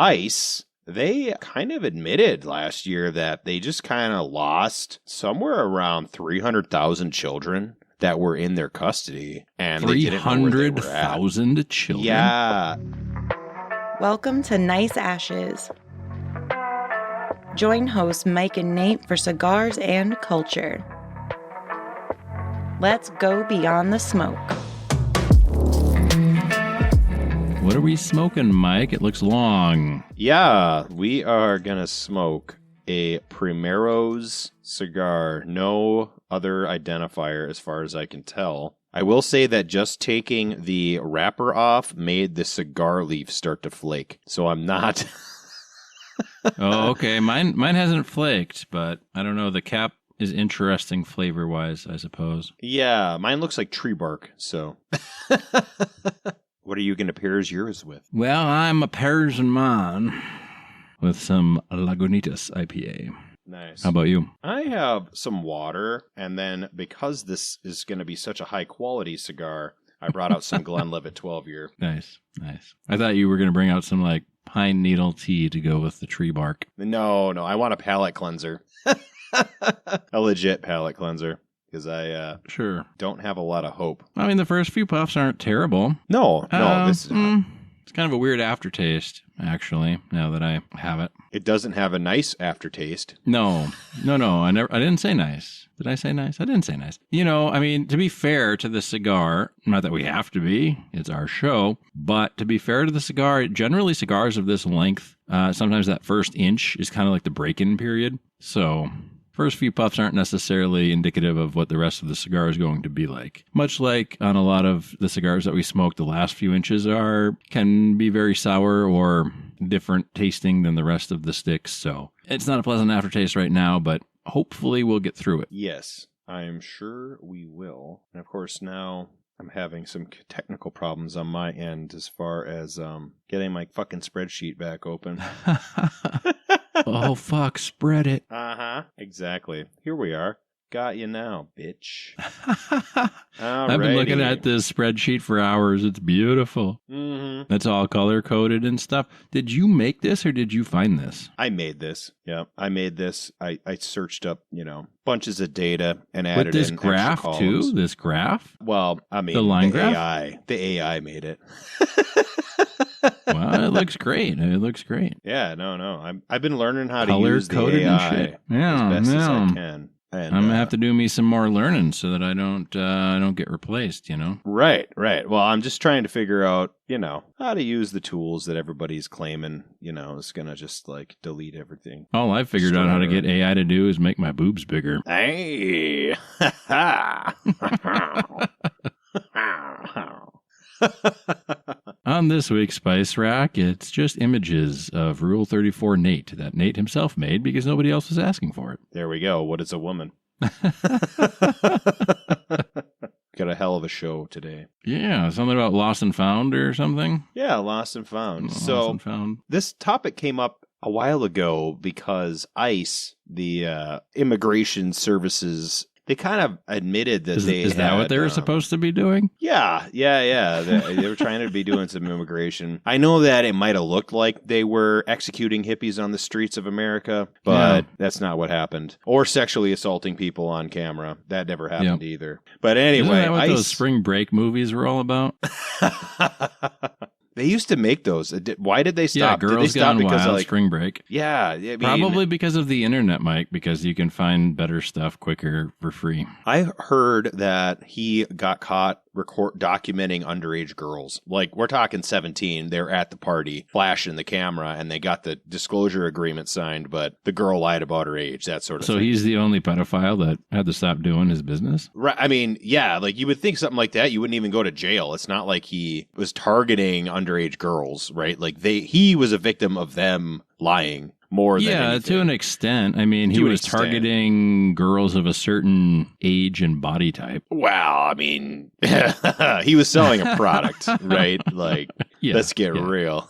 ICE, they kind of admitted last year that they just kind of lost somewhere around 300,000 children that were in their custody. And 300,000 children? Yeah. Welcome to Nice Ashes. Join hosts Mike and Nate for cigars and culture. Let's go beyond the smoke. What are we smoking, Mike? It looks long. Yeah, we are going to smoke a Primeros cigar. No other identifier as far as I can tell. I will say that just taking the wrapper off made the cigar leaf start to flake. So I'm not... Oh, okay. Mine hasn't flaked, but I don't know. The cap is interesting flavor-wise, I suppose. Yeah, mine looks like tree bark, so... What are you going to pair yours with? Well, I'm a pairs in mine with some Lagunitas IPA. Nice. How about you? I have some water, and then because this is going to be such a high-quality cigar, I brought out some Glenlivet 12-year. Nice. I thought you were going to bring out some, like, pine needle tea to go with the tree bark. No, I want a palate cleanser. A legit palate cleanser. Because I sure don't have a lot of hope. I mean, the first few puffs aren't terrible. No, this is not. It's kind of a weird aftertaste, actually, now that I have it. It doesn't have a nice aftertaste. No. I didn't say nice. Did I say nice? I didn't say nice. You know, I mean, to be fair to the cigar, not that we have to be, it's our show, but to be fair to the cigar, generally cigars of this length, sometimes that first inch is kind of like the break-in period. So... first few puffs aren't necessarily indicative of what the rest of the cigar is going to be like. Much like on a lot of the cigars that we smoke, the last few inches can be very sour or different tasting than the rest of the sticks. So it's not a pleasant aftertaste right now, but hopefully we'll get through it. Yes, I am sure we will. And of course now I'm having some technical problems on my end as far as getting my fucking spreadsheet back open. Oh, fuck, spread it. Uh-huh, exactly. Here we are. Got you now, bitch. I've been looking at this spreadsheet for hours. It's beautiful. Mm-hmm. It's all color-coded and stuff. Did you make this or did you find this? I made this. Yeah, I made this. I searched up, bunches of data and added with this in graph, extra columns. too? This graph? Well, I mean, the line graph? The AI made it. Well, it looks great. Yeah, no. I've been learning how to color use the coded AI and shit. Yeah, as best as I can. And, I'm gonna have to do me some more learning so that I don't get replaced. Right. Well, I'm just trying to figure out, how to use the tools that everybody's claiming, is gonna just like delete everything. All I've figured out how to get AI to do is make my boobs bigger. Hey. On this week's Spice Rack, it's just images of Rule 34 Nate that Nate himself made because nobody else was asking for it. There we go. What is a woman? Got a hell of a show today. Yeah, something about lost and found or something? Yeah, lost and found. Lost and found. This topic came up a while ago because ICE, the immigration services, they kind of admitted that Is that what they were supposed to be doing? Yeah. They were trying to be doing some immigration. I know that it might have looked like they were executing hippies on the streets of America, but that's not what happened. Or sexually assaulting people on camera. That never happened either. But anyway, isn't that what those spring break movies were all about? They used to make those. Why did they stop? Yeah, Girls did they stop Gone because Wild, of Spring Break. Yeah. I mean, probably because of the internet, Mike, because you can find better stuff quicker for free. I heard that he got caught documenting underage girls. Like, we're talking 17. They're at the party, flashing the camera, and they got the disclosure agreement signed, but the girl lied about her age, that sort of thing. So he's the only pedophile that had to stop doing his business? Right. I mean, yeah, like you would think something like that, you wouldn't even go to jail. It's not like he was targeting underage girls, right? Like he was a victim of them lying. More than anything. To an extent. I mean, he was targeting girls of a certain age and body type. Well, I mean, he was selling a product, right? Like, Yeah. Let's get yeah. real.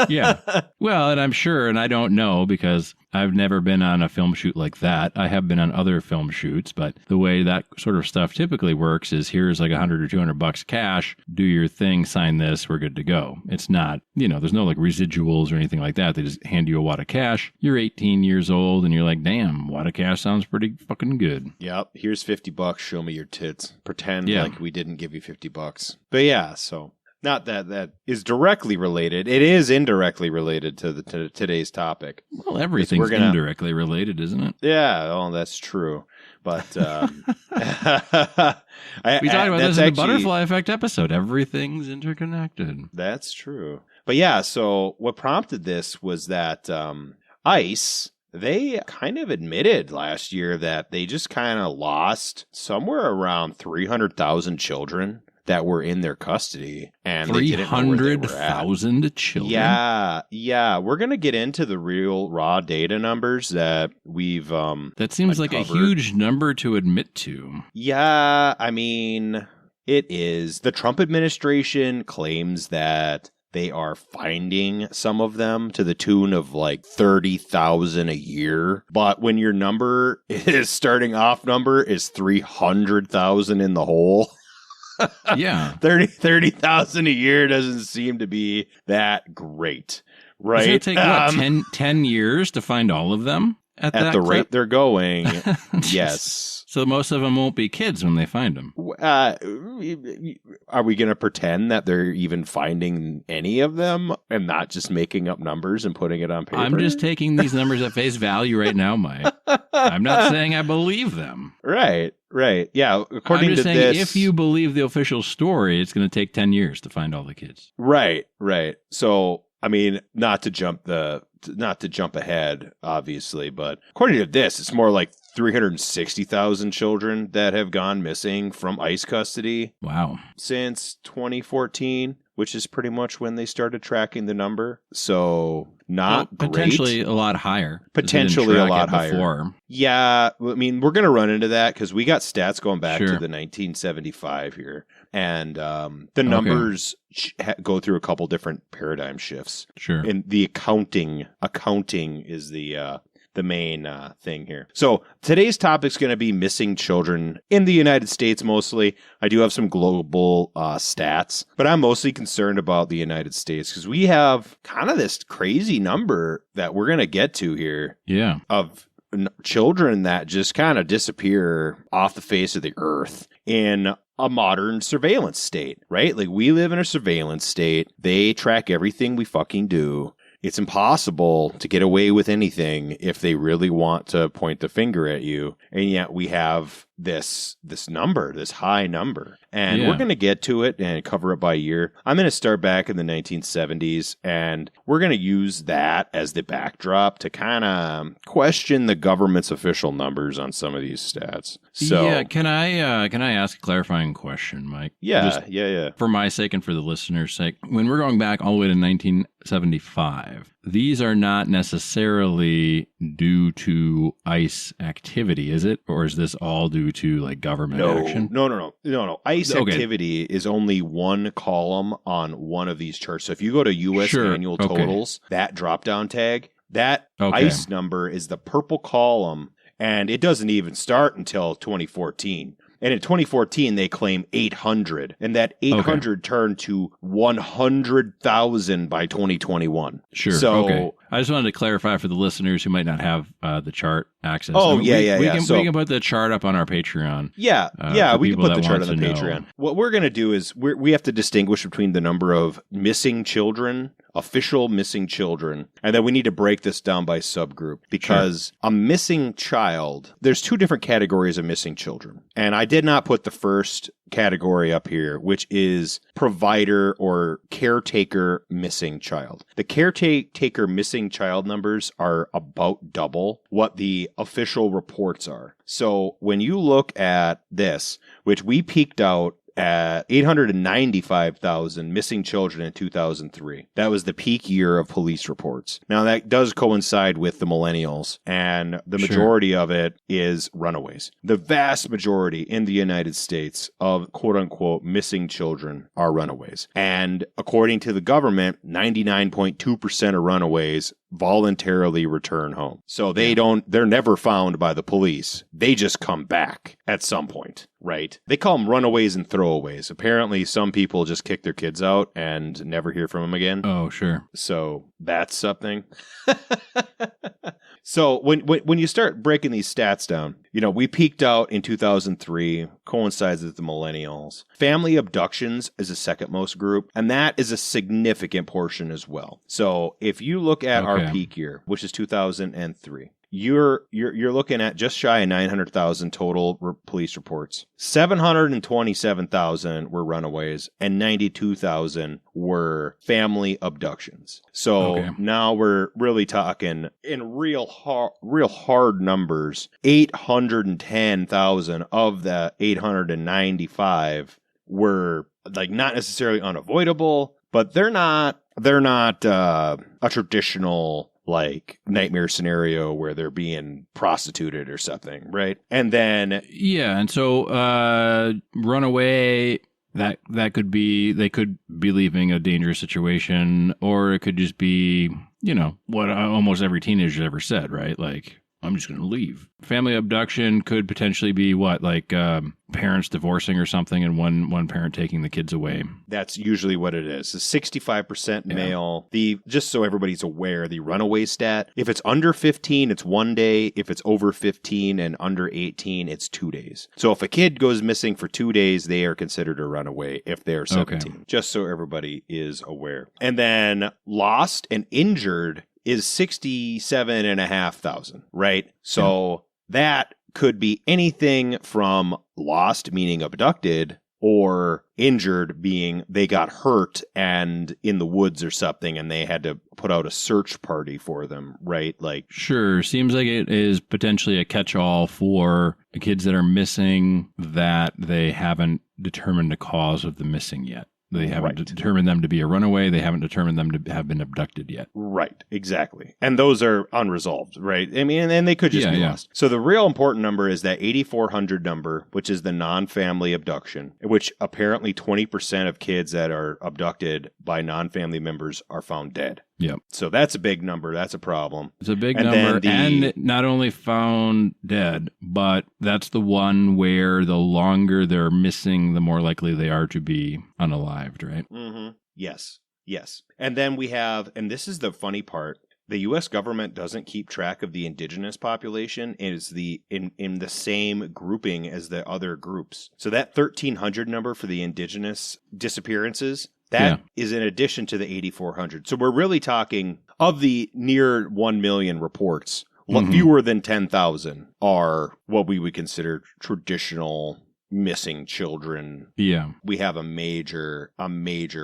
Yeah. Well, and I'm sure, and I don't know because I've never been on a film shoot like that. I have been on other film shoots, but the way that sort of stuff typically works is here's like $100 or $200 cash, do your thing, sign this, we're good to go. It's not, there's no like residuals or anything like that. They just hand you a wad of cash. You're 18 years old and you're like, damn, wad of cash sounds pretty fucking good. Yep. Here's $50. Show me your tits. Pretend like we didn't give you $50. But yeah, so. Not that is directly related. It is indirectly related to today's topic. Well, everything's indirectly related, isn't it? Yeah, oh, that's true. But we talked about this in the butterfly effect episode. Everything's interconnected. That's true. But yeah, so what prompted this was that ICE, they kind of admitted last year that they just kind of lost somewhere around 300,000 children that were in their custody, and 300,000 children. Yeah. We're gonna get into the real raw data numbers that we've. That seems like a huge number to admit to. Yeah, I mean, it is. The Trump administration claims that they are finding some of them to the tune of like 30,000 a year. But when your number is starting off number is 300,000 in the hole. Yeah. 30,000 a year doesn't seem to be that great, right? It's going to take, 10 years to find all of them at that the clip? rate they're going, yes. So most of them won't be kids when they find them. Are we going to pretend that they're even finding any of them and not just making up numbers and putting it on paper? I'm just taking these numbers at face value right now, Mike. I'm not saying I believe them. Right. Yeah, according I'm just to saying this, if you believe the official story, it's going to take 10 years to find all the kids. Right. So, I mean, not to jump ahead, obviously, but according to this, it's more like 360,000 children that have gone missing from ICE custody. Wow. Since 2014, which is pretty much when they started tracking the number. So not potentially great. A lot higher. Potentially a lot higher. Before. Yeah, I mean, we're going to run into that because we got stats going back to the 1975 here. And the numbers go through a couple different paradigm shifts. Sure. And the accounting is the main thing here. So today's topic is going to be missing children in the United States mostly. I do have some global stats, but I'm mostly concerned about the United States because we have kind of this crazy number that we're going to get to here. Yeah. Of children that just kind of disappear off the face of the earth in a modern surveillance state, right? Like we live in a surveillance state. They track everything we fucking do. It's impossible to get away with anything if they really want to point the finger at you. And yet we have this number, this high number. And we're going to get to it and cover it by year. I'm going to start back in the 1970s, and we're going to use that as the backdrop to kind of question the government's official numbers on some of these stats. So, yeah, can I ask a clarifying question, Mike? Yeah. For my sake and for the listeners' sake, when we're going back all the way to 1975, these are not necessarily due to ICE activity, is it? Or is this all due to like government action? No. ICE activity is only one column on one of these charts. So if you go to U.S. annual totals, that drop-down tag, that ICE number is the purple column, and it doesn't even start until 2014. And in 2014, they claim 800, and that 800 turned to 100,000 by 2021. Sure. So I just wanted to clarify for the listeners who might not have the chart access. We can put the chart up on our Patreon. Yeah, we can put the chart on the Patreon. What we're going to do is we have to distinguish between the number of missing children, official missing children, and then we need to break this down by subgroup because a missing child, there's two different categories of missing children. And I did not put the first category up here, which is provider or caretaker missing child. The caretaker missing child numbers are about double what the official reports are. So when you look at this, which we peaked out 895,000 missing children in 2003. That was the peak year of police reports. Now, that does coincide with the millennials, and the majority of it is runaways. The vast majority in the United States of quote-unquote missing children are runaways. And according to the government, 99.2% of runaways voluntarily return home. So they're never found by the police. They just come back at some point, right? They call them runaways and throwaways. Apparently, some people just kick their kids out and never hear from them again. Oh, sure. So that's something. So when you start breaking these stats down, we peaked out in 2003, coincides with the millennials. Family abductions is the second most group, and that is a significant portion as well. So if you look at our peak year, which is 2003, you're looking at just shy of 900,000 total police reports. 727,000 were runaways, and 92,000 were family abductions. So now we're really talking in real hard numbers. 810,000 of the 895 were like not necessarily unavoidable, but they're not a traditional like nightmare scenario where they're being prostituted or something, right? And then and so runaway, that could be, they could be leaving a dangerous situation, or it could just be what almost every teenager ever said, right? Like, I'm just going to leave. Family abduction could potentially be parents divorcing or something, and one parent taking the kids away. That's usually what it is. It's 65% male. Just so everybody's aware, the runaway stat, if it's under 15, it's 1 day. If it's over 15 and under 18, it's 2 days. So if a kid goes missing for 2 days, they are considered a runaway if they're 17. Just so everybody is aware. And then lost and injured is 67,500, right? So that could be anything from lost, meaning abducted, or injured, being they got hurt and in the woods or something, and they had to put out a search party for them, right? Like, sure, seems like it is potentially a catch-all for kids that are missing that they haven't determined the cause of the missing yet. They haven't determined them to be a runaway. They haven't determined them to have been abducted yet. Right, exactly. And those are unresolved, right? I mean, and they could just be lost. So the real important number is that 8,400 number, which is the non-family abduction, which apparently 20% of kids that are abducted by non-family members are found dead. Yep. So that's a big number. That's a problem. It's a big number. And not only found dead, but that's the one where the longer they're missing, the more likely they are to be unalived, right? Mm-hmm. Yes. And then we have, and this is the funny part, the U.S. government doesn't keep track of the indigenous population. It is in the same grouping as the other groups. So that 1,300 number for the indigenous disappearances, that is in addition to the 8,400. So we're really talking, of the near 1 million reports, fewer than 10,000 are what we would consider traditional missing children. Yeah. We have a major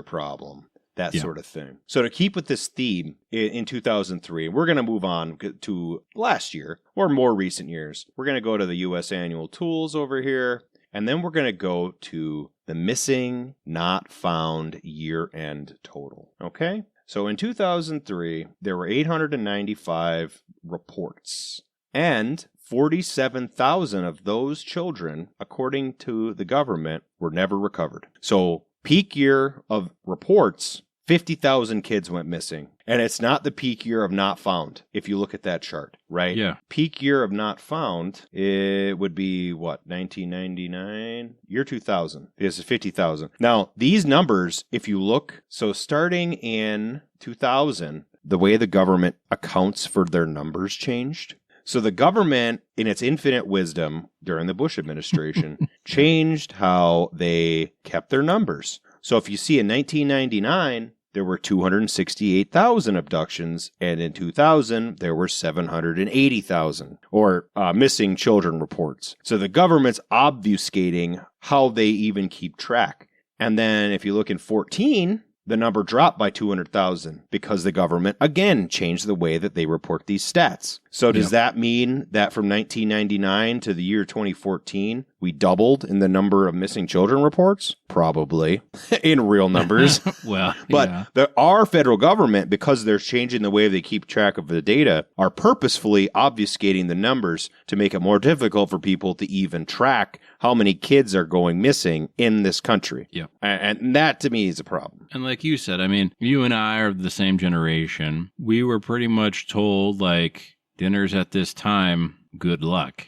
problem. That sort of thing. So to keep with this theme, in 2003, we're going to move on to last year or more recent years. We're going to go to the U.S. annual tools over here. And then we're going to go to the missing, not found year-end total. Okay? So in 2003, there were 895 reports. And 47,000 of those children, according to the government, were never recovered. So peak year of reports, 50,000 kids went missing. And it's not the peak year of not found, if you look at that chart, right? Yeah. Peak year of not found, it would be, 1999? Year 2000. This is 50,000. Now, these numbers, if you look, so starting in 2000, the way the government accounts for their numbers changed. So the government, in its infinite wisdom during the Bush administration, changed how they kept their numbers. So if you see in 1999, there were 268,000 abductions, and in 2000, there were 780,000, or missing children reports. So the government's obfuscating how they even keep track. And then if you look in 14, the number dropped by 200,000 because the government, again, changed the way that they report these stats. So does that mean that from 1999 to the year 2014, we doubled in the number of missing children reports? Probably in real numbers. Well, But our federal government, because they're changing the way they keep track of the data, are purposefully obfuscating the numbers to make it more difficult for people to even track how many kids are going missing in this country. Yeah. And that to me is a problem. And like you said, I mean, you and I are the same generation. We were pretty much told, like, dinner's at this time, good luck,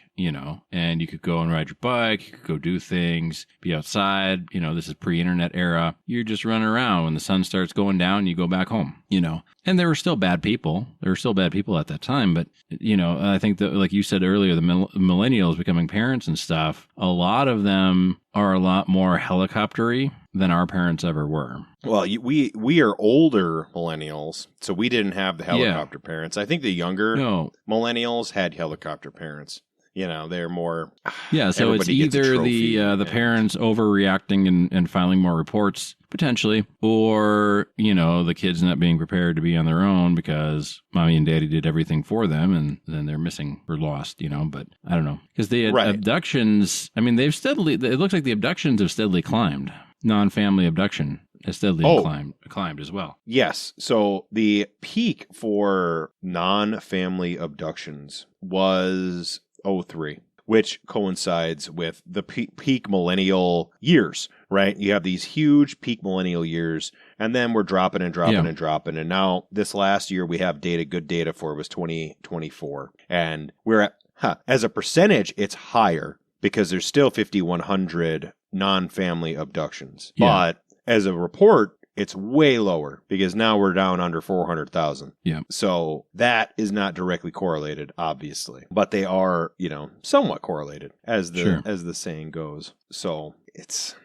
and you could go and ride your bike, you could go do things, be outside, this is pre-internet era. You're just running around. When the sun starts going down, you go back home, And there were still bad people. There were still bad people at that time. But, I think that, like you said earlier, the millennials becoming parents and stuff, a lot of them are a lot more helicoptery than our parents ever were. Well, we are older millennials, so we didn't have the helicopter parents. I think the younger millennials had helicopter parents. They're more. Yeah, so it's either the parents overreacting and filing more reports, potentially, or, the kids not being prepared to be on their own because mommy and daddy did everything for them and then they're missing or lost, but I don't know. Because the abductions, I mean, it looks like the abductions have steadily climbed. Non-family abduction has steadily climbed as well. Yes. So the peak for non-family abductions was 2003, which coincides with the peak millennial years, right? You have these huge peak millennial years, and then we're dropping and dropping and dropping. And now this last year we have good data for was 2024. And we're at, as a percentage, it's higher because there's still 5,100 non-family abductions. Yeah. But as a report, it's way lower because now we're down under 400,000. Yeah. So that is not directly correlated, obviously, but they are, somewhat correlated as the saying goes. So it's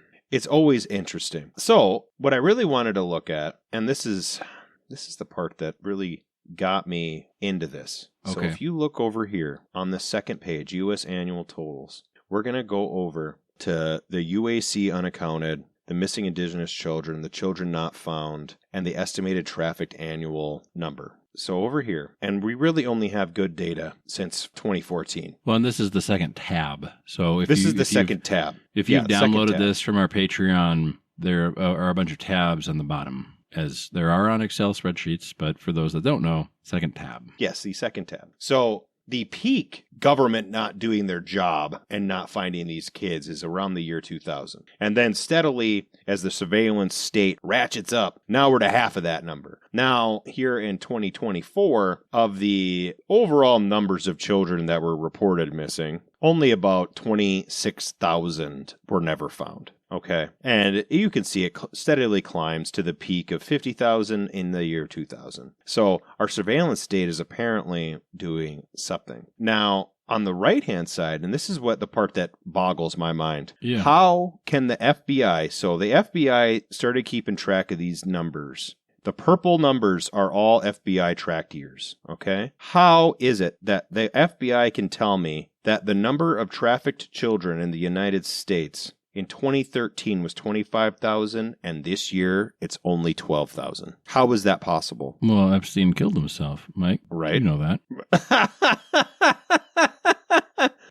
always interesting. So what I really wanted to look at, and this is the part that really got me into this. Okay. So if you look over here on the second page, U.S. annual totals, we're going to go over to the UAC unaccounted, the missing Indigenous children, the children not found, and the estimated trafficked annual number. So over here, and we really only have good data since 2014. Well, and this is the second tab. So this is the second tab. If you've downloaded this from our Patreon, there are a bunch of tabs on the bottom, as there are on Excel spreadsheets. But for those that don't know, second tab. Yes, the second tab. So the peak government not doing their job and not finding these kids is around the year 2000. And then steadily, as the surveillance state ratchets up, now we're to half of that number. Now, here in 2024, of the overall numbers of children that were reported missing, only about 26,000 were never found. Okay. And you can see it steadily climbs to the peak of 50,000 in the year 2000. So our surveillance state is apparently doing something. Now, on the right-hand side, and this is what the part that boggles my mind, how can the FBI, so the FBI started keeping track of these numbers. The purple numbers are all FBI tracked years, okay? How is it that the FBI can tell me that the number of trafficked children in the United States in 2013 was 25,000, and this year it's only 12,000. How is that possible? Well, Epstein killed himself, Mike. Right. You know that.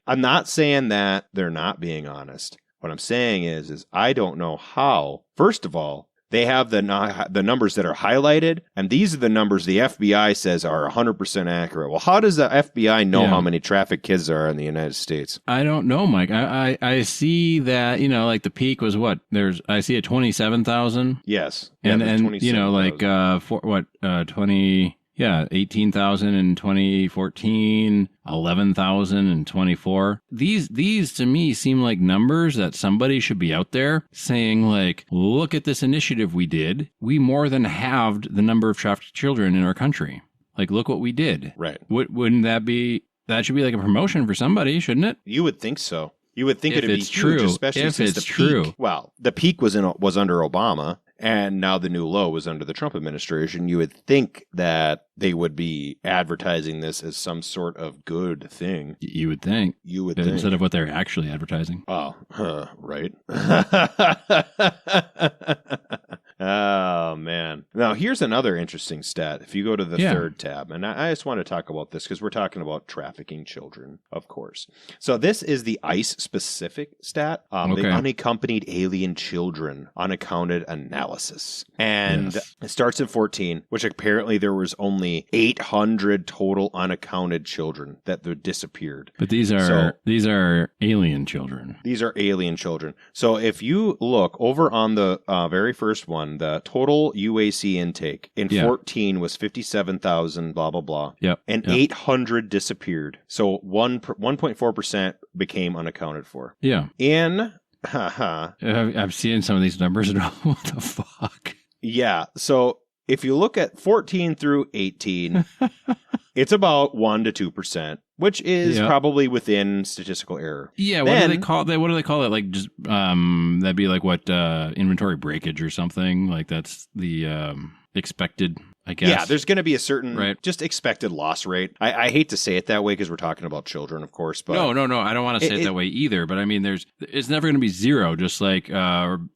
I'm not saying that they're not being honest. What I'm saying is I don't know how. First of all, they have the numbers that are highlighted, and these are the numbers the FBI says are 100% accurate. Well, how does the FBI know how many trafficked kids there are in the United States? I don't know, Mike. I see that, like the peak was what? I see a 27,000. Yes. And 18,000 in 2014, 11,000 in 24. These to me seem like numbers that somebody should be out there saying, like, look at this initiative we did. We more than halved the number of trafficked children in our country. Like, look what we did. Right. Wouldn't that should be like a promotion for somebody, shouldn't it? You would think so. You would think if it'd be it's huge, true, especially if since it's the true. peak. Well, the peak was under Obama, and now the new low was under the Trump administration. You would think that they would be advertising this as some sort of good thing. You would think. Instead of what they're actually advertising. Oh, right. Oh, man. Now, here's another interesting stat. If you go to the third tab, and I just want to talk about this because we're talking about trafficking children, of course. So this is the ICE-specific stat, the unaccompanied alien children unaccounted analysis. And it starts in 14, which apparently there was only 800 total unaccounted children that disappeared. But these are alien children. These are alien children. So if you look over on the very first one, the total UAC intake in 14 was 57,000, blah, blah, blah. Yep. And 800 disappeared. So 1.4% became unaccounted for. Yeah. I've seen some of these numbers and what the fuck? Yeah. So if you look at 14 through 18, it's about 1 to 2%, which is probably within statistical error. Yeah, what do they call it? Like just that'd be like what inventory breakage or something. Like that's the expected, I guess. Yeah, there's going to be a certain just expected loss rate. I hate to say it that way because we're talking about children, of course. But no, I don't want to say it that way either. But I mean, it's never going to be zero. Just like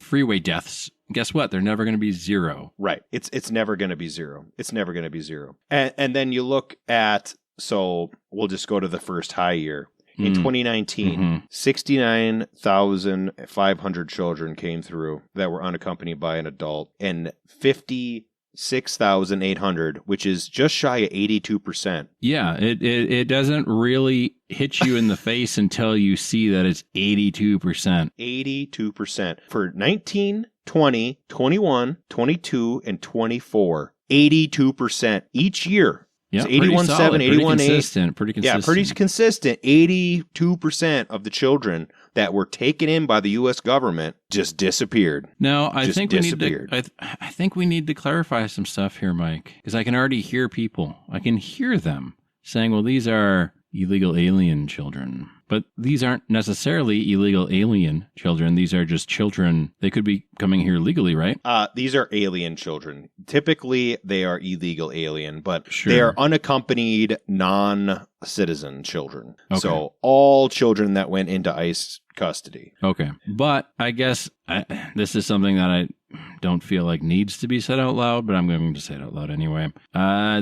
freeway deaths. Guess what? They're never going to be zero. Right. It's never going to be zero. It's never going to be zero. And then you look at, so we'll just go to the first high year. In 2019, 69,500 children came through that were unaccompanied by an adult, and 56,800, which is just shy of 82%. Yeah, it doesn't really hit you in the face until you see that it's 82%. 82%. For 19, 20, 21, 22, and 24. 82% each year. Yeah, so 81.7, 81.8. Pretty consistent. Yeah, pretty consistent. 82% of the children that were taken in by the U.S. government just disappeared. Now, I think we need to clarify some stuff here, Mike, because I can already hear people. I can hear them saying, well, these are illegal alien children. But these aren't necessarily illegal alien children. These are just children. They could be coming here legally, right? These are alien children. Typically, they are illegal alien, but they are unaccompanied non-citizen children. Okay. So all children that went into ICE custody. Okay. But I guess this is something that I don't feel like needs to be said out loud, but I'm going to say it out loud anyway.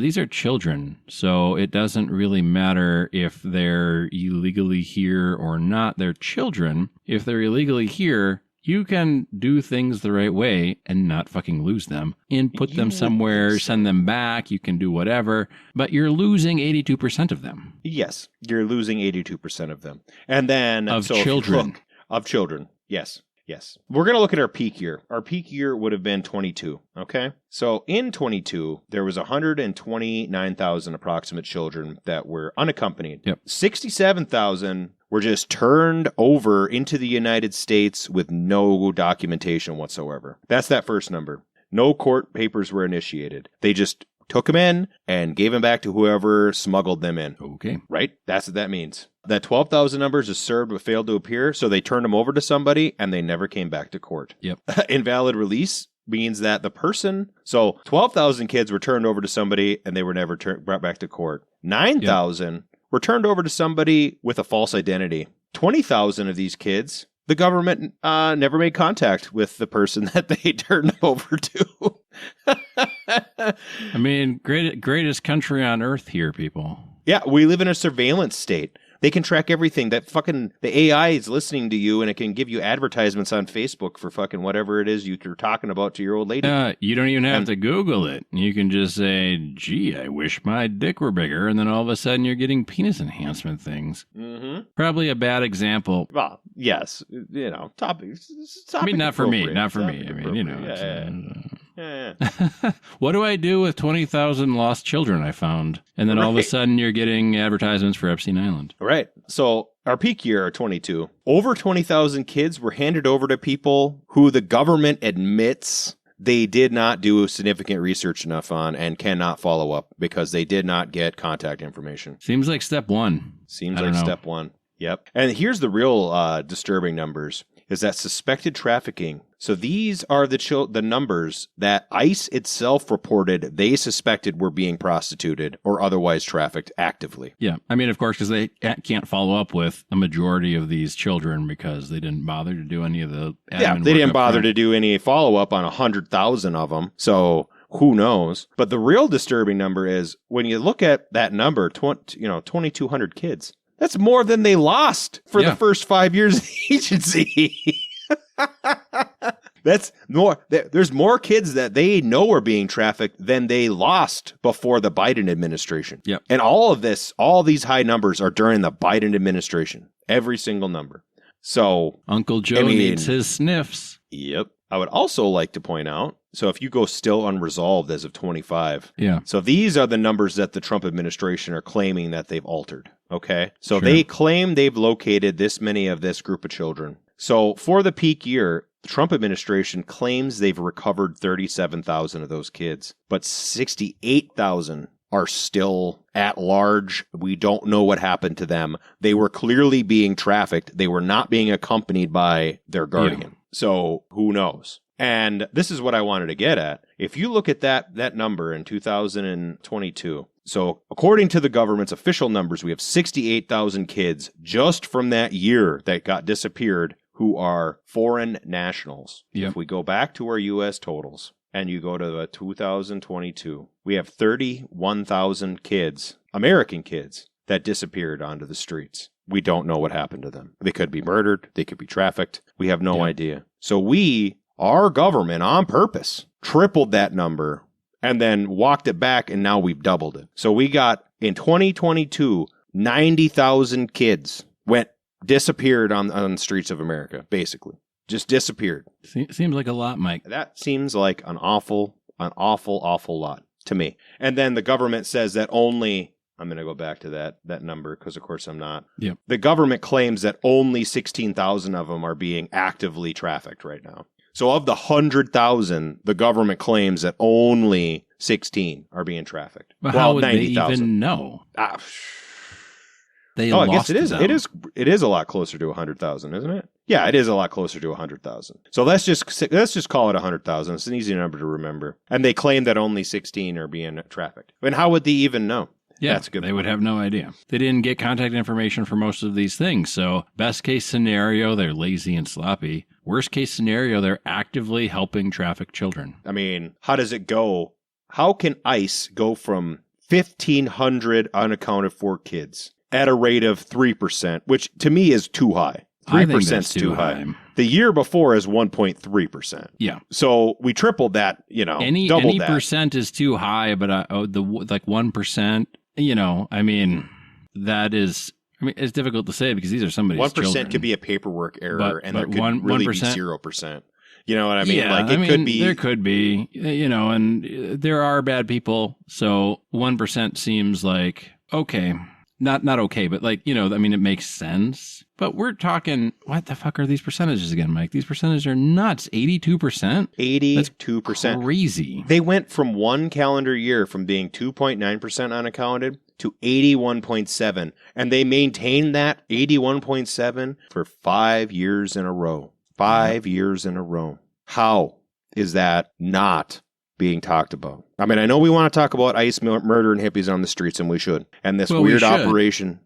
These are children, so it doesn't really matter if they're illegally here or not. They're children. If they're illegally here, you can do things the right way and not fucking lose them and put them somewhere, send them back. You can do whatever, but you're losing 82% of them. Yes, you're losing 82% of them. And then of children. Of children, yes. Yes. We're going to look at our peak year. Our peak year would have been 22, okay? So in 22, there was 129,000 approximate children that were unaccompanied. Yep. 67,000 were just turned over into the United States with no documentation whatsoever. That's that first number. No court papers were initiated. They just took them in and gave them back to whoever smuggled them in. Okay. Right? That's what that means. That 12,000 numbers is served but failed to appear, so they turned them over to somebody and they never came back to court. Yep. Invalid release means that the person, so 12,000 kids were turned over to somebody and they were never brought back to court. 9,000 were turned over to somebody with a false identity. 20,000 of these kids, the government never made contact with the person that they turned them over to. I mean, greatest country on earth here, people. Yeah, we live in a surveillance state. They can track everything. That fucking, the AI is listening to you and it can give you advertisements on Facebook for fucking whatever it is you're talking about to your old lady. You don't even have to Google it. You can just say, gee, I wish my dick were bigger. And then all of a sudden you're getting penis enhancement things. Mm-hmm. Probably a bad example. Well, yes. You know, topic I mean, not for me. Not for me. I mean, you know. Yeah. What do I do with 20,000 lost children I found? And then all of a sudden you're getting advertisements for Epstein Island. Right. So our peak year, 22, over 20,000 kids were handed over to people who the government admits they did not do significant research enough on and cannot follow up because they did not get contact information. Seems like step one. Step one. Yep. And here's the real disturbing numbers. is that suspected trafficking. So these are the numbers that ICE itself reported they suspected were being prostituted or otherwise trafficked actively. Yeah. I mean, of course, because they can't follow up with a majority of these children because they didn't bother to do any of the admin Yeah, they work didn't up bother front. to do any follow-up on 100,000 of them. So who knows? But the real disturbing number is when you look at that number, 2,200 kids. That's more than they lost for the first 5 years of the agency. That's more. There's more kids that they know are being trafficked than they lost before the Biden administration. Yep. And all these high numbers are during the Biden administration. Every single number. So Uncle Joe needs his sniffs. Yep. I would also like to point out, so if you go still unresolved as of 25, so these are the numbers that the Trump administration are claiming that they've altered, okay? So they claim they've located this many of this group of children. So for the peak year, the Trump administration claims they've recovered 37,000 of those kids, but 68,000 are still at large. We don't know what happened to them. They were clearly being trafficked. They were not being accompanied by their guardian. Yeah. So who knows? And this is what I wanted to get at. If you look at that number in 2022, so according to the government's official numbers, we have 68,000 kids just from that year that got disappeared who are foreign nationals. Yep. If we go back to our U.S. totals and you go to the 2022, we have 31,000 kids, American kids, that disappeared onto the streets. We don't know what happened to them. They could be murdered. They could be trafficked. We have no idea. So our government on purpose tripled that number and then walked it back, and now we've doubled it. So we got, in 2022, 90,000 kids disappeared on the streets of America, basically. Just disappeared. Seems like a lot, Mike. That seems like an awful lot to me. And then the government says that only... I'm going to go back to that number because, of course, I'm not. Yep. The government claims that only 16,000 of them are being actively trafficked right now. So of the 100,000, the government claims that only 16 are being trafficked. But how would 90,000. They even know? I guess it is. Them. It is a lot closer to 100,000, isn't it? Yeah, it is a lot closer to 100,000. So let's just call it 100,000. It's an easy number to remember. And they claim that only 16 are being trafficked. And how would they even know? Yeah, that's a good they point. Would have no idea. They didn't get contact information for most of these things. So best case scenario, they're lazy and sloppy. Worst case scenario, they're actively helping traffic children. I mean, how does it go? How can ICE go from 1,500 unaccounted for kids at a rate of 3%, which to me is too high? 3% is too high. The year before is 1.3%. Yeah. So we tripled that, any percent is too high, but like 1%, I mean, it's difficult to say because these are somebody's 1% children. Could be a paperwork error, and there could really 1%, be 0%. You know what I mean? Yeah, could be. There could be, and there are bad people. So 1% seems like, okay. Not okay, but it makes sense. But we're talking, what the fuck are these percentages again, Mike? These percentages are nuts. 82%? 82%. That's crazy. They went from one calendar year from being 2.9% unaccounted to 81.7%. And they maintained that 81.7% for 5 years in a row. 5 years in a row. How is that not being talked about? I mean, I know we want to talk about ICE murdering hippies on the streets, and we should. And this weird operation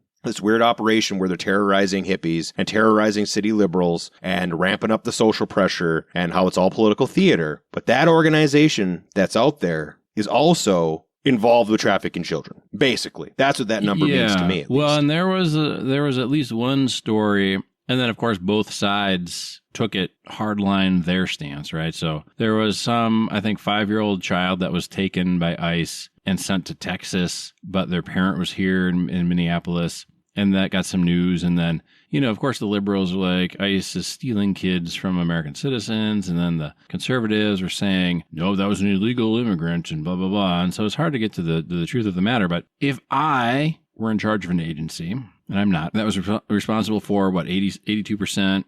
where they're terrorizing hippies and terrorizing city liberals and ramping up the social pressure and how it's all political theater. But that organization that's out there is also involved with trafficking children. Basically, that's what that number means to me. Well, and there was at least one story. And then, of course, both sides took it hardline their stance, right? So there was some, I think, 5-year-old child that was taken by ICE and sent to Texas, but their parent was here in Minneapolis, and that got some news. And then, of course, the liberals were like, ICE is stealing kids from American citizens. And then the conservatives were saying, no, that was an illegal immigrant and blah, blah, blah. And so it's hard to get to the truth of the matter. But if I were in charge of an agency, and I'm not, that was responsible for, 82%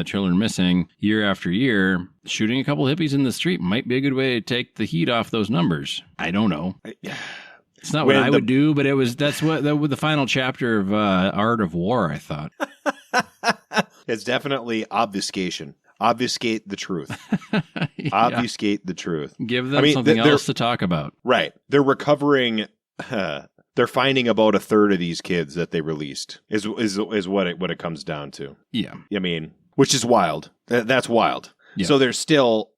children missing year after year, shooting a couple hippies in the street might be a good way to take the heat off those numbers. I don't know. It's not what I would do, but that's what the final chapter of Art of War, I thought. It's definitely obfuscation. Obfuscate the truth. Yeah. Obfuscate the truth. Give them something else to talk about. Right. They're recovering. They're finding about a third of these kids that they released. Is what it comes down to. Yeah. I mean, which is wild. That's wild. Yeah. So there's still.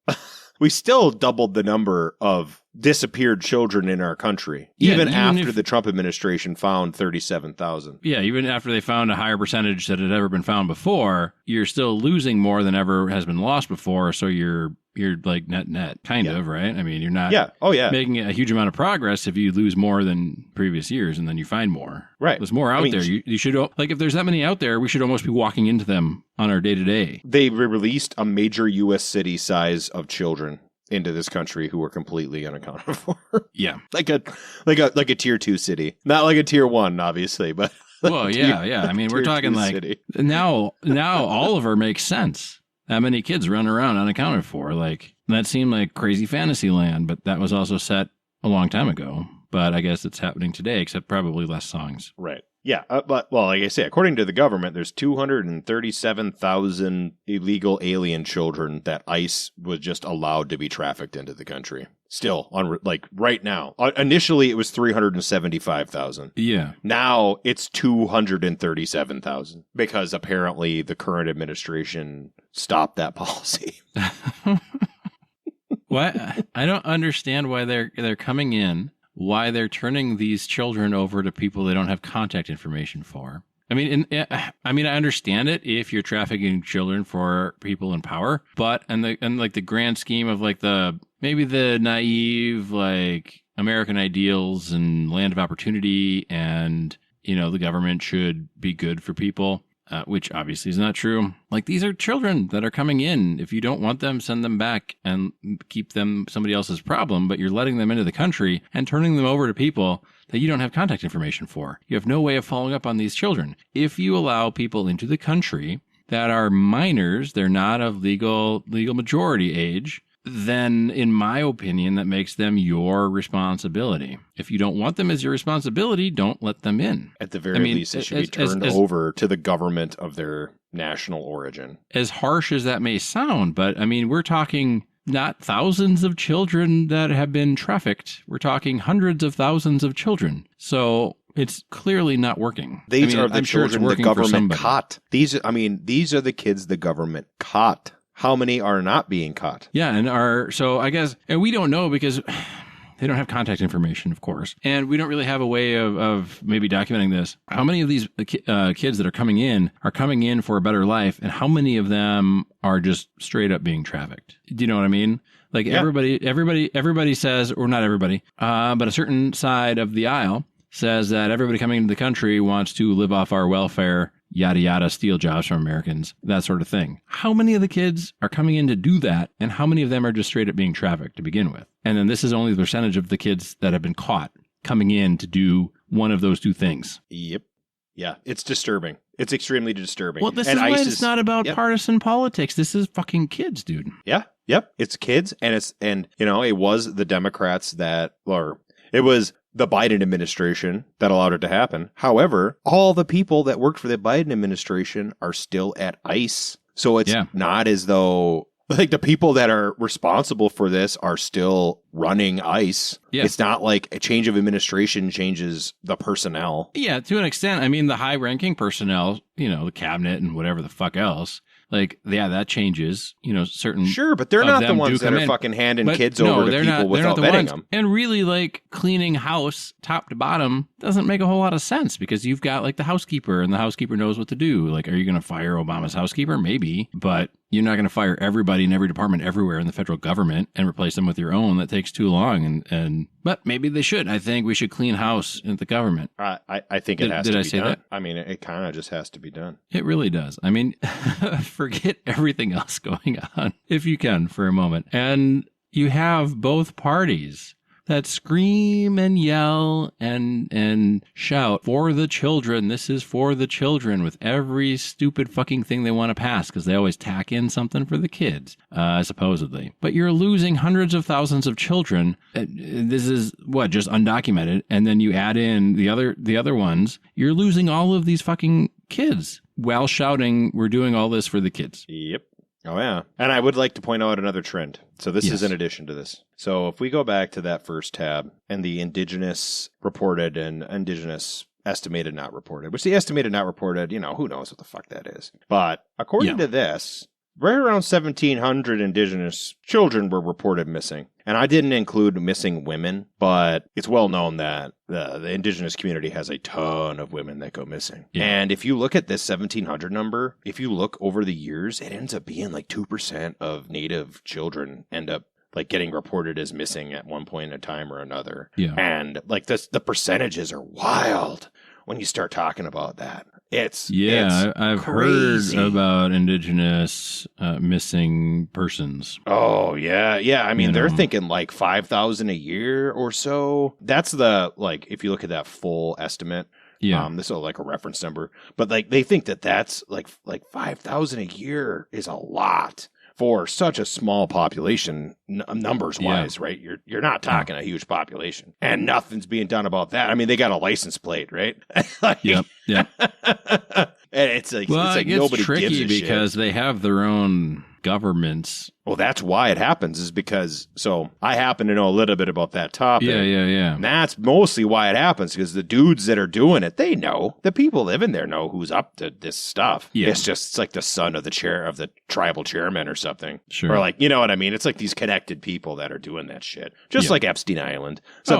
We still doubled the number of disappeared children in our country, even after the Trump administration found 37,000. Yeah, even after they found a higher percentage that had ever been found before, you're still losing more than ever has been lost before. So you're like net, kind of, right? I mean, you're not making a huge amount of progress if you lose more than previous years and then you find more. Right. There's more out there. You should, like, if there's that many out there, we should almost be walking into them on our day-to-day. They released a major U.S. city size of children into this country who were completely unaccounted for. Yeah. like a tier 2 city. Not like a tier 1, obviously, but well, yeah. I mean, we're talking like city. now Oliver makes sense. That many kids run around unaccounted for. Like, that seemed like crazy fantasy land, but that was also set a long time ago. But I guess it's happening today, except probably less songs. Right. Yeah, but like I say, according to the government, there's 237,000 illegal alien children that ICE was just allowed to be trafficked into the country. Still, right now. Initially, it was 375,000. Yeah. Now, it's 237,000 because apparently the current administration stopped that policy. Why? I don't understand why they're coming in. Why they're turning these children over to people they don't have contact information for. I mean, I understand it if you're trafficking children for people in power, but and like the grand scheme of like maybe the naive like American ideals and land of opportunity, and the government should be good for people. Which obviously is not true. Like, these are children that are coming in. If you don't want them, send them back and keep them somebody else's problem, but you're letting them into the country and turning them over to people that you don't have contact information for. You have no way of following up on these children. If you allow people into the country that are minors, they're not of legal majority age, then in my opinion, that makes them your responsibility. If you don't want them as your responsibility, don't let them in. At the very least, it should be turned over to the government of their national origin. As harsh as that may sound, but I mean, we're talking not thousands of children that have been trafficked. We're talking hundreds of thousands of children. So it's clearly not working. These are the children the government caught. These are the kids the government caught. How many are not being caught? Yeah, so I guess, and we don't know because they don't have contact information, of course. And we don't really have a way of maybe documenting this. How many of these kids that are coming in for a better life, and how many of them are just straight up being trafficked? Do you know what I mean? Like, yeah. Everybody says, or not everybody, but a certain side of the aisle says that everybody coming into the country wants to live off our welfare, yada, yada, steal jobs from Americans, that sort of thing. How many of the kids are coming in to do that, and how many of them are just straight up being trafficked to begin with? And then this is only the percentage of the kids that have been caught coming in to do one of those two things. Yep. Yeah, it's disturbing. It's extremely disturbing. Well, this is why it's not about partisan politics. This is fucking kids, dude. Yeah, yep. It's kids, and it was the Democrats it was the Biden administration that allowed it to happen. However, all the people that worked for the Biden administration are still at ICE. So it's not as though like the people that are responsible for this are still running ICE. Yeah. It's not like a change of administration changes the personnel. Yeah, to an extent. I mean, the high-ranking personnel, the cabinet and whatever the fuck else, that changes, certain. Sure, but they're not the ones that are fucking handing kids over to people without vetting them. And really, like, cleaning house top to bottom doesn't make a whole lot of sense because you've got, like, the housekeeper, and the housekeeper knows what to do. Like, are you going to fire Obama's housekeeper? Maybe, but you're not going to fire everybody in every department everywhere in the federal government and replace them with your own. That takes too long. But maybe they should. I think we should clean house in the government. I think it has to be done. Did I say that? I mean, it kind of just has to be done. It really does. I mean, forget everything else going on, if you can, for a moment. And you have both parties that scream and yell and shout for the children. This is for the children with every stupid fucking thing they want to pass because they always tack in something for the kids, supposedly. But you're losing hundreds of thousands of children. This is just undocumented. And then you add in the other ones. You're losing all of these fucking kids while shouting, we're doing all this for the kids. Yep. Oh, yeah. And I would like to point out another trend. So this is in addition to this. So if we go back to that first tab and the Indigenous reported and Indigenous estimated not reported, which the estimated not reported, who knows what the fuck that is. But according to this, right around 1,700 Indigenous children were reported missing. And I didn't include missing women, but it's well known that the Indigenous community has a ton of women that go missing. Yeah. And if you look at this 1,700 number, if you look over the years, it ends up being like 2% of Native children end up like getting reported as missing at one point in time or another. Yeah. And like the percentages are wild when you start talking about that. I've heard about Indigenous missing persons. Oh, yeah. Yeah. I mean, they're thinking like 5,000 a year or so. That's if you look at that full estimate. Yeah. This is like a reference number. But like they think that's like 5,000 a year is a lot for such a small population, numbers wise, right? You're not talking a huge population, and nothing's being done about that. I mean, they got a license plate, right? Yep. And it's like it gets nobody tricky gives a because they have their own governments. Well, that's why it happens is because, so I happen to know a little bit about that topic. Yeah. And that's mostly why it happens, because the dudes that are doing it, they know. The people living there know who's up to this stuff. Yeah. It's like the son of the tribal chairman or something. Sure. Or like, you know what I mean? It's like these connected people that are doing that shit. Just like Epstein Island. So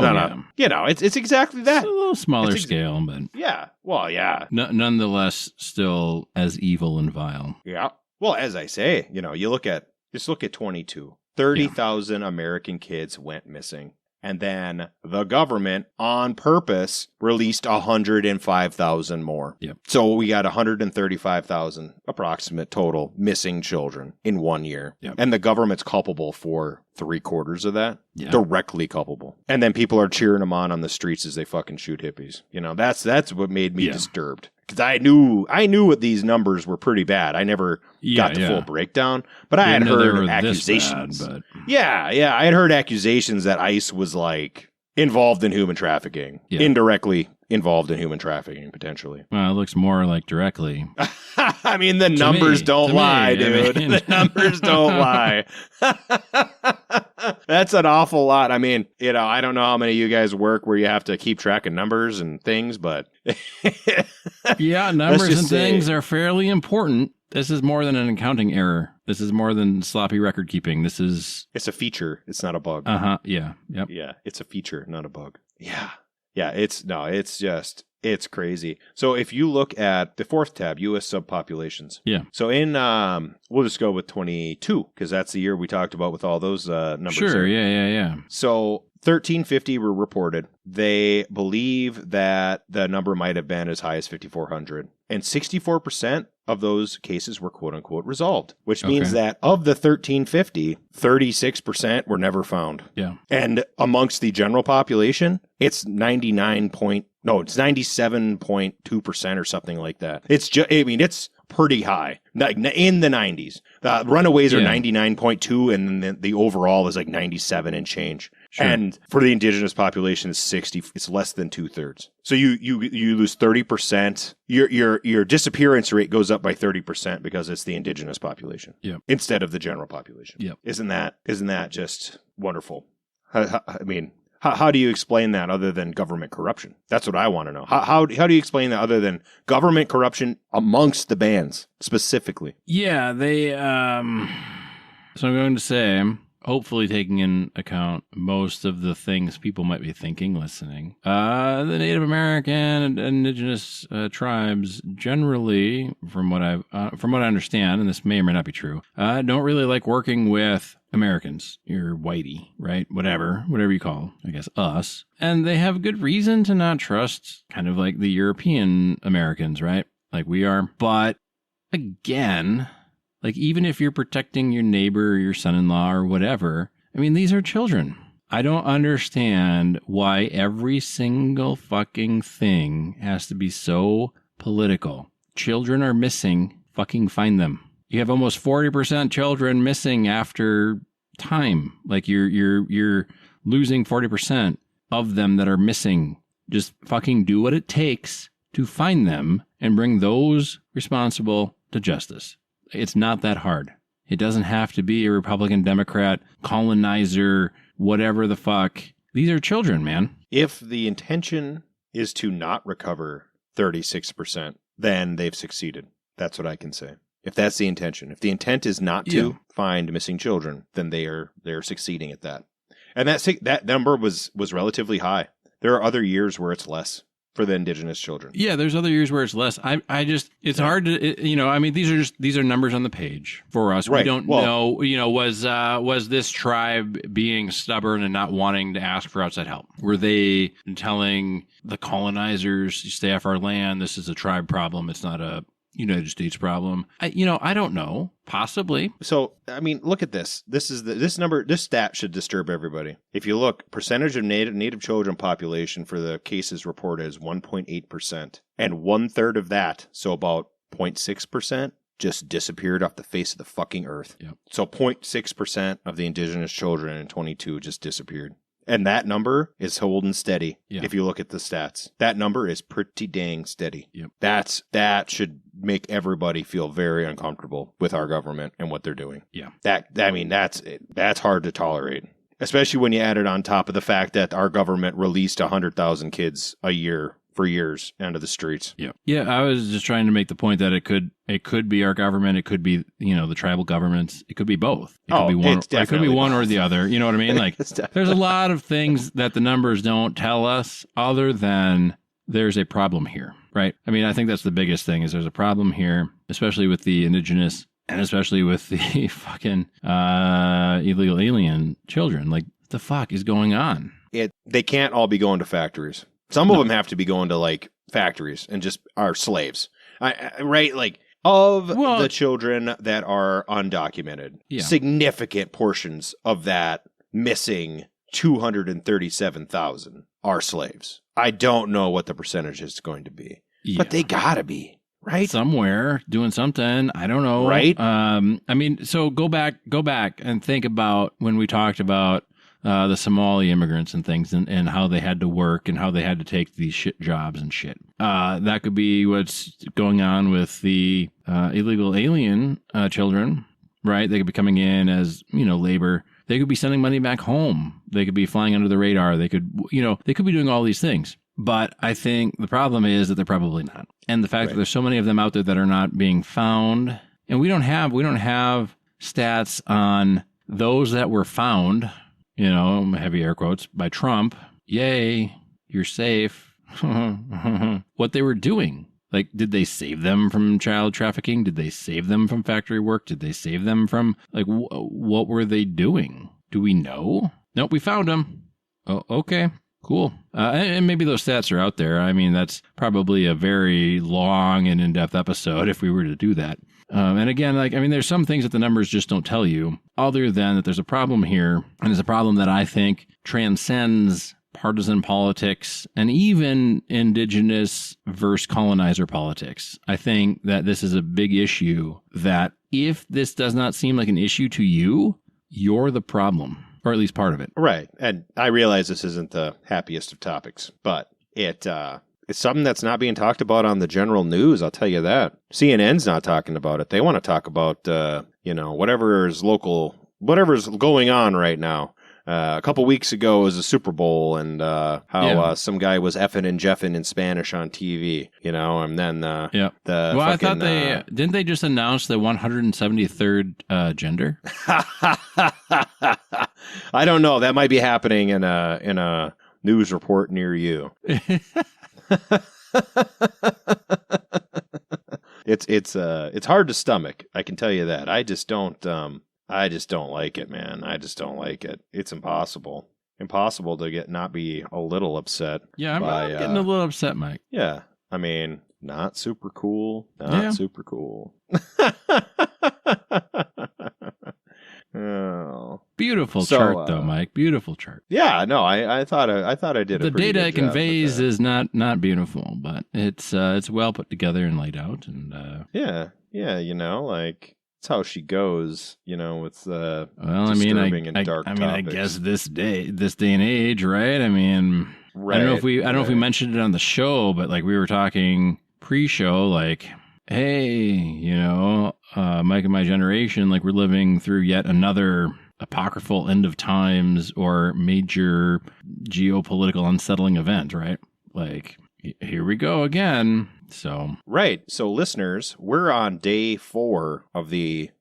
it's exactly that. It's a little smaller scale, but. Yeah. Well, yeah. Nonetheless, still as evil and vile. Yeah. Well, as I say, you look at 22. 30,000 American kids went missing. And then the government, on purpose, released 105,000 more. Yep. So we got 135,000 approximate total missing children in 1 year. Yep. And the government's culpable for 3/4 of that. Yeah. Directly culpable. And then people are cheering them on the streets as they fucking shoot hippies. That's what made me disturbed. Because I knew what these numbers were pretty bad. I never got the full breakdown, but I had heard accusations. Bad, but... Yeah, I had heard accusations that ICE was like involved in human trafficking, indirectly involved in human trafficking, potentially. Well, it looks more like directly. I mean, the numbers don't lie, dude. The numbers don't lie. That's an awful lot. I mean, I don't know how many of you guys work where you have to keep track of numbers and things, but numbers and things are fairly important. This is more than an accounting error. This is more than sloppy record keeping. It's a feature. It's not a bug. Yeah. Yep. Yeah. It's a feature, not a bug. Yeah. Yeah. It's crazy. So if you look at the fourth tab, U.S. subpopulations. Yeah. So we'll just go with 22 because that's the year we talked about with all those numbers. Sure. Yeah. So 1,350 were reported. They believe that the number might have been as high as 5,400. And 64% of those cases were quote unquote resolved, which means that of the 1,350, 36% were never found. Yeah. And amongst the general population, it's 97.2% or something like that. It's pretty high. Like in the 90s. The runaways are 99.2 and then the overall is like 97 and change. Sure. And for the Indigenous population, it's 60. It's less than 2/3. So you lose 30%. Your disappearance rate goes up by 30% because it's the Indigenous population instead of the general population. Yep. Isn't that just wonderful? How do you explain that other than government corruption? That's what I want to know. How do you explain that other than government corruption amongst the bands specifically? Yeah, they. So I'm going to say, hopefully taking in account most of the things people might be thinking, listening. The Native American and Indigenous tribes generally, from what I understand, and this may or may not be true, don't really like working with Americans. You're whitey, right? Whatever you call, I guess, us. And they have good reason to not trust kind of like the European Americans, right? Like we are. But again, like even if you're protecting your neighbor or your son-in-law or whatever, I mean, these are children. I don't understand why every single fucking thing has to be so political. Children are missing. Fucking find them. You have almost 40% children missing after time. Like you're losing 40% of them that are missing. Just fucking do what it takes to find them and bring those responsible to justice. It's not that hard. It doesn't have to be a Republican, Democrat, colonizer, whatever the fuck. These are children, man. If the intention is to not recover 36%, then they've succeeded. That's what I can say. If that's the intention. If the intent is not to find missing children, then they're succeeding at that. And that number was relatively high. There are other years where it's less for the Indigenous children. Yeah, there's other years where it's less. It's hard to, these are numbers on the page for us. Right. We don't know, was this tribe being stubborn and not wanting to ask for outside help? Were they telling the colonizers, you stay off our land, this is a tribe problem, it's not a United States problem? I don't know. Possibly. So, I mean, look at this. This stat should disturb everybody. If you look, percentage of native children population for the cases reported is 1.8%. And 1/3 of that, so about 0.6%, just disappeared off the face of the fucking earth. Yep. So 0.6% of the Indigenous children in 22 just disappeared. And that number is holding steady. Yeah. If you look at the stats, that number is pretty dang steady. Yep. That should make everybody feel very uncomfortable with our government and what they're doing. Yeah. That's hard to tolerate, especially when you add it on top of the fact that our government released 100,000 kids a year for years into the streets. Yeah. Yeah, I was just trying to make the point that it could be our government, it could be, the tribal governments, it could be both. It could be one or the other. You know what I mean? Like there's a lot of things that the numbers don't tell us other than there's a problem here, right? I mean, I think that's the biggest thing is there's a problem here, especially with the Indigenous and especially with the fucking illegal alien children. Like, what the fuck is going on? They can't all be going to factories. Some of them have to be going to like factories and just are slaves, right? Like the children that are undocumented, significant portions of that missing 237,000 are slaves. I don't know what the percentage is going to be, but they gotta be. Right? Somewhere doing something. I don't know. Right? I mean, so go back and think about when we talked about the Somali immigrants and things and how they had to work and how they had to take these shit jobs and shit. That could be what's going on with the illegal alien children, right? They could be coming in as, labor. They could be sending money back home. They could be flying under the radar. They could be doing all these things. But I think the problem is that they're probably not. And the fact that there's so many of them out there that are not being found, and we don't have stats on those that were found, heavy air quotes, by Trump. Yay, you're safe. What they were doing. Like, did they save them from child trafficking? Did they save them from factory work? Did they save them from, what were they doing? Do we know? Nope, we found them. Oh, okay. Cool. And maybe those stats are out there. I mean, that's probably a very long and in-depth episode if we were to do that. And again, there's some things that the numbers just don't tell you, other than that there's a problem here, and it's a problem that I think transcends partisan politics and even Indigenous versus colonizer politics. I think that this is a big issue that if this does not seem like an issue to you, you're the problem. Or at least part of it. Right. And I realize this isn't the happiest of topics, but it's something that's not being talked about on the general news, I'll tell you that. CNN's not talking about it. They want to talk about, whatever's going on right now. A couple weeks ago was the Super Bowl and how some guy was effing and jeffing in Spanish on TV, and then I thought didn't they just announce the 173rd gender? I don't know. That might be happening in a news report near you. It's hard to stomach. I can tell you that. I just don't like it, man. I just don't like it. It's impossible. Impossible to not be a little upset. Yeah, I'm getting a little upset, Mike. Yeah. I mean, not super cool. Not super cool. Oh. Beautiful chart, though, Mike. Beautiful chart. Yeah, no, I thought I did. The data it conveys is not beautiful, but it's well put together and laid out, and it's how she goes, with disturbing and dark topics. I guess this day and age, right? I mean, Right. I don't know if we mentioned it on the show, but like we were talking pre-show, like, hey, Mike and my generation, like we're living through yet another apocryphal end of times or major geopolitical unsettling event, right? Like, here we go again. So Right. So listeners, we're on day 4 of the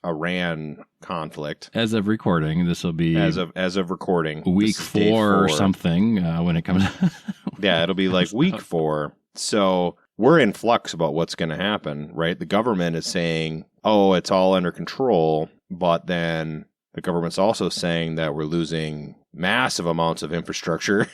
Iran conflict. as of recording, this will be As of recording, week this is day 4 or something when it comes. Yeah, it'll be like week 4. So we're in flux about what's going to happen, right? The government is saying, oh, it's all under control. But then the government's also saying that we're losing massive amounts of infrastructure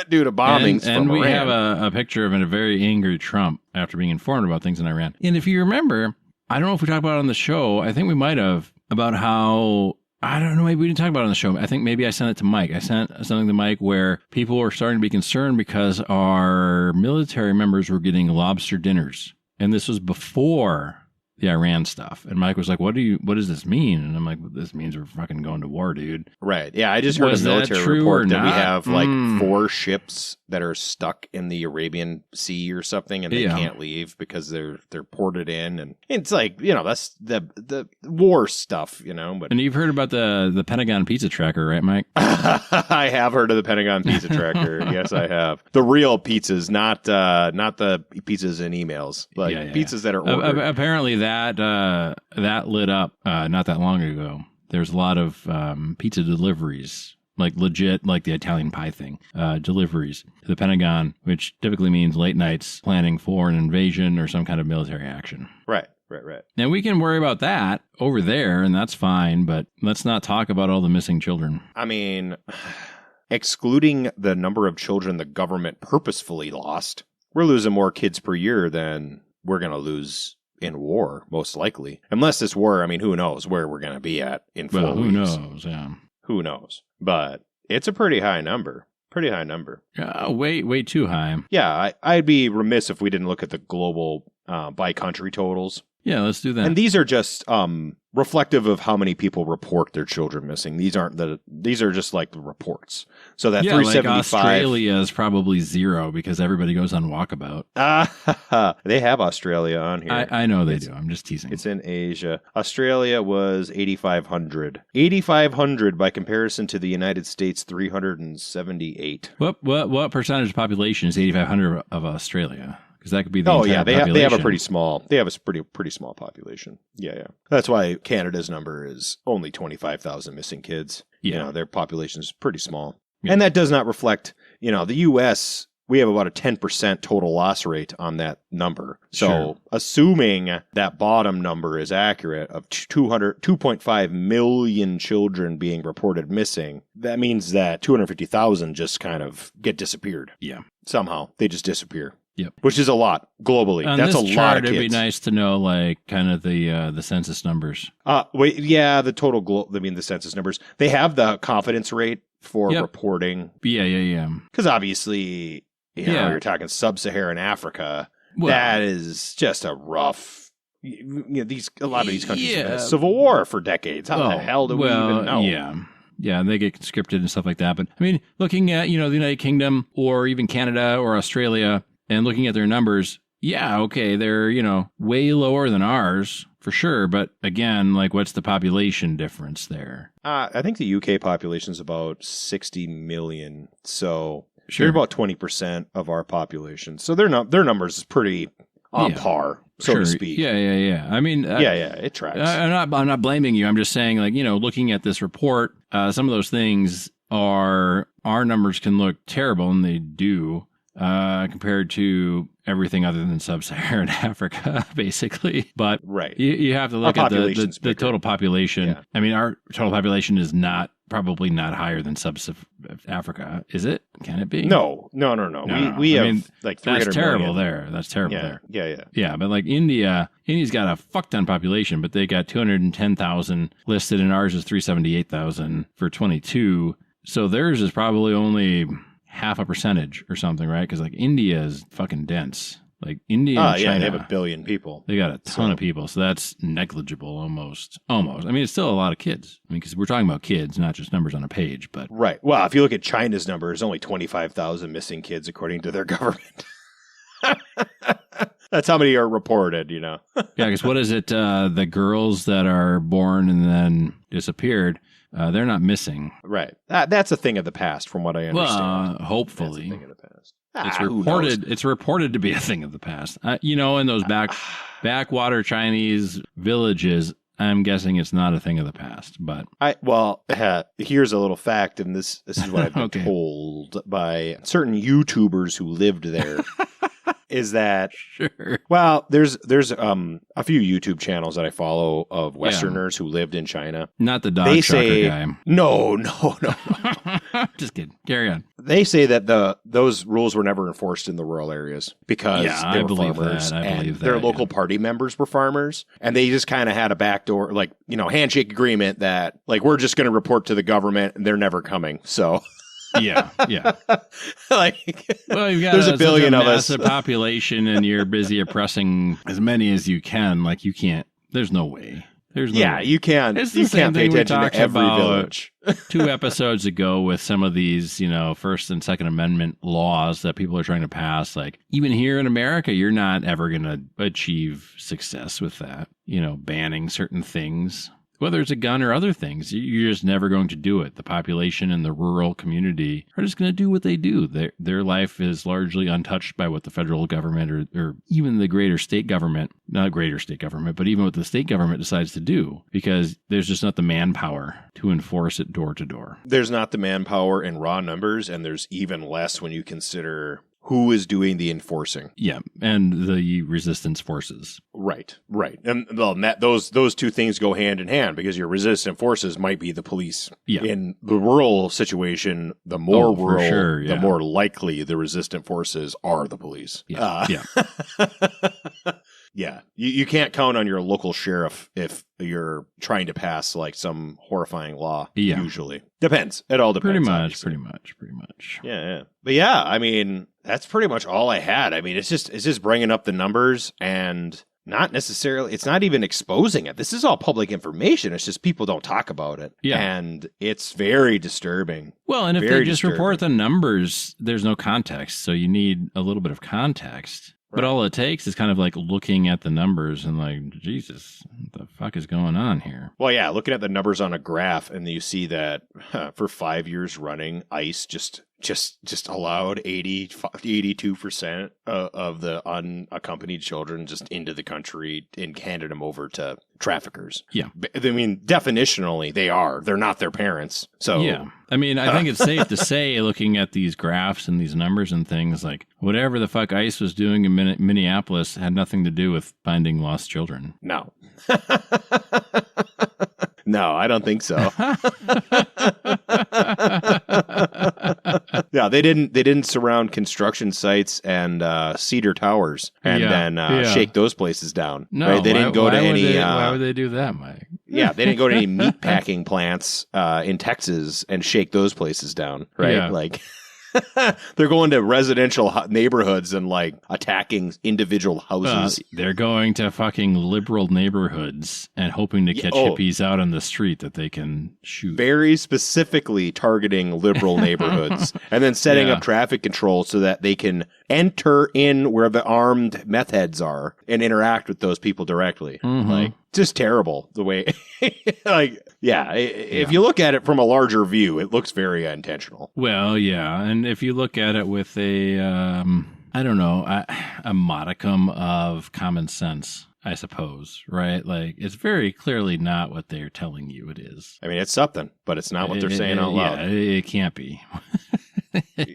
due to bombings and from we Iran. have a picture of a very angry Trump after being informed about things in Iran. And if you remember, I don't know if we talked about it on the show. I think we might have, about how, I don't know, maybe we didn't talk about it on the show. I think maybe I sent it to Mike. I sent something to Mike where people were starting to be concerned because our military members were getting lobster dinners. And this was before the Iran stuff. And Mike was like, what does this mean? And I'm like, well, this means we're fucking going to war, dude. Right. Yeah, I just heard Was a that military true report or that we not? have like 4 ships that are stuck in the Arabian Sea or something, and they Yeah. can't leave because they're ported in, and it's like, that's the war stuff, But And you've heard about the Pentagon pizza tracker, right, Mike? I have heard of the Pentagon pizza tracker. Yes, I have. The real pizzas, not the pizzas in emails, like Yeah. pizzas that are ordered. Apparently that lit up not that long ago. There's a lot of pizza deliveries, like legit, like the Italian pie thing, deliveries to the Pentagon, which typically means late nights planning for an invasion or some kind of military action. Right. Now, we can worry about that over there, and that's fine, but let's not talk about all the missing children. I mean, excluding the number of children the government purposefully lost, we're losing more kids per year than we're going to lose in war, most likely. Unless this war, I mean, who knows where we're going to be at in 4 Well, who weeks. knows? Yeah. Who knows? But it's a pretty high number. Way too high. Yeah, I'd be remiss if we didn't look at the global by country totals. Yeah, let's do that. And these are just reflective of how many people report their children missing. These are just like the reports. So that 375. Like Australia is probably 0 because everybody goes on walkabout. They have Australia on here. I know they do. I'm just teasing. It's in Asia. Australia was 8,500. 8,500 by comparison to the United States, 378. What percentage of the population is 8,500 of Australia? Because that could be the entire population. They have a pretty small small population. Yeah. That's why Canada's number is only 25,000 missing kids. Yeah. Their population is pretty small. Yeah. And that does not reflect, the US, we have about a 10% total loss rate on that number. So Sure. assuming that bottom number is accurate of 2.5 million children being reported missing, that means that 250,000 just kind of get disappeared. Yeah. Somehow they just disappear. Yep. Which is a lot globally. On That's this a lot chart, of kids. it'd be nice to know, like, kind of the census numbers. The total the census numbers. They have the confidence rate for Yep. Reporting. Yeah. Because obviously, you're talking sub-Saharan Africa. Well, that is just a rough. A lot of these countries have had a Yeah. civil war for decades. How the hell do we even know? Yeah, they get conscripted and stuff like that. But I mean, looking at the United Kingdom or even Canada or Australia and looking at their numbers, okay, they're way lower than ours for sure. But again, like, what's the population difference there? I think the UK population is about 60 million. So Sure. they're about 20% of our population. So their numbers is pretty on par, so to speak. Yeah. I mean, It tracks. I'm not blaming you. I'm just saying, like, looking at this report, some of those things our numbers can look terrible, and they do, compared to everything other than sub-Saharan Africa, basically. But right. you have to look at the total population. Yeah. I mean, our total population is probably not higher than sub-Africa, is it? Can it be? No. We have like 300 that's terrible million. there. That's terrible there. Yeah. Yeah, but like India's got a fuck ton population, but they got 210,000 listed, and ours is 378,000 for 22. So theirs is probably only half a percentage or something, right? Because like India is fucking dense. Like India and China, they have 1 billion people. They got a ton of people, so that's negligible almost. I mean, it's still a lot of kids. I mean, because we're talking about kids, not just numbers on a page, but... Right. Well, if you look at China's numbers, only 25,000 missing kids according to their government. That's how many are reported, Yeah, because what is it? The girls that are born and then disappeared, they're not missing. Right. That's a thing of the past, from what I understand. Well, hopefully. That's a thing of the past. It's reported. It's reported to be a thing of the past. In those backwater Chinese villages, I'm guessing it's not a thing of the past. But here's a little fact, and this is what I've been told by certain YouTubers who lived there. Is that sure? Well, there's a few YouTube channels that I follow of Westerners who lived in China. Not the dog trucker guy. No. Just kidding. Carry on. They say that those rules were never enforced in the rural areas because they were farmers and their local party members were farmers, and they just kind of had a backdoor, handshake agreement that we're just going to report to the government and they're never coming. So. Yeah. You've got there's a billion of us, massive population, and you're busy oppressing as many as you can. You can't. There's no way. There's no way. You can't. It's the same thing we talked every about village. 2 episodes ago with some of these, First and Second Amendment laws that people are trying to pass. Even here in America, you're not ever going to achieve success with that. Banning certain things. Whether it's a gun or other things, you're just never going to do it. The population in the rural community are just going to do what they do. Their life is largely untouched by what the federal government or even the greater state government, not greater state government, but even what the state government decides to do, because there's just not the manpower to enforce it door to door. There's not the manpower in raw numbers, and there's even less when you consider who is doing the enforcing. Yeah, and the resistance forces. Right. And those 2 things go hand in hand, because your resistant forces might be the police. Yeah. In the rural situation, the more rural, sure, the more likely the resistant forces are the police. Yeah. Yeah. You can't count on your local sheriff if you're trying to pass some horrifying law. Yeah. Usually. Depends. It all depends. Pretty much. Yeah. But I mean, that's pretty much all I had. I mean, it's just bringing up the numbers, and not necessarily, it's not even exposing it. This is all public information. It's just people don't talk about it. Yeah. And it's very disturbing. Well, and if they just report the numbers, there's no context. So you need a little bit of context. But all it takes is kind of looking at the numbers and Jesus, what the fuck is going on here? Well, yeah, looking at the numbers on a graph, and you see that for 5 years running, ICE just allowed 82% of the unaccompanied children just into the country and handed them over to traffickers. Yeah. I mean, definitionally, they're not their parents. So yeah. I mean, I think it's safe to say, looking at these graphs and these numbers and things, whatever the fuck ICE was doing in Minneapolis had nothing to do with finding lost children. No. No, I don't think so. Yeah, they didn't surround construction sites and cedar towers and then shake those places down. No, right? They didn't go to any. Why would they do that, Mike? Yeah, they didn't go to any meat packing plants in Texas and shake those places down. Right, Yeah. They're going to residential neighborhoods and attacking individual houses. They're going to fucking liberal neighborhoods and hoping to catch hippies out on the street that they can shoot. Very specifically targeting liberal neighborhoods, and then setting up traffic control so that they can enter in where the armed meth heads are and interact with those people directly. Mm-hmm. Just terrible the way, if you look at it from a larger view, it looks very intentional. Well, yeah. And if you look at it with a modicum of common sense, I suppose, right? It's very clearly not what they're telling you it is. I mean, it's something, but it's not what they're saying out loud. Yeah, it can't be.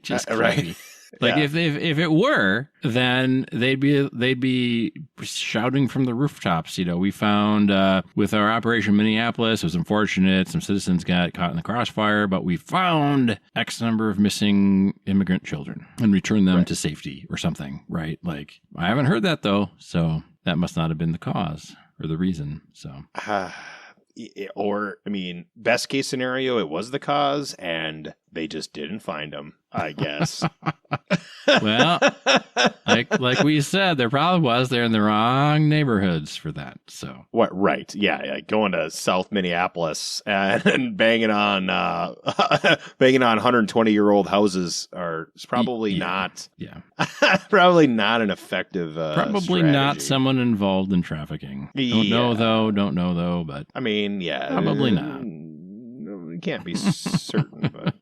Just right. If it were, then they'd be shouting from the rooftops. We found with our Operation Minneapolis, it was unfortunate. Some citizens got caught in the crossfire, but we found X number of missing immigrant children and returned them to safety or something, right? I haven't heard that though, so that must not have been the cause or the reason. So. Or, best case scenario, it was the cause, and They just didn't find them, I guess. Well, like we said, there probably was. They're in the wrong neighborhoods for that. So What? Right? Yeah. Going to South Minneapolis and banging on 120-year-old houses is probably not. Yeah. Probably not an effective. Probably not someone involved in trafficking. Don't know though. But I mean, yeah, probably not. You can't be certain, but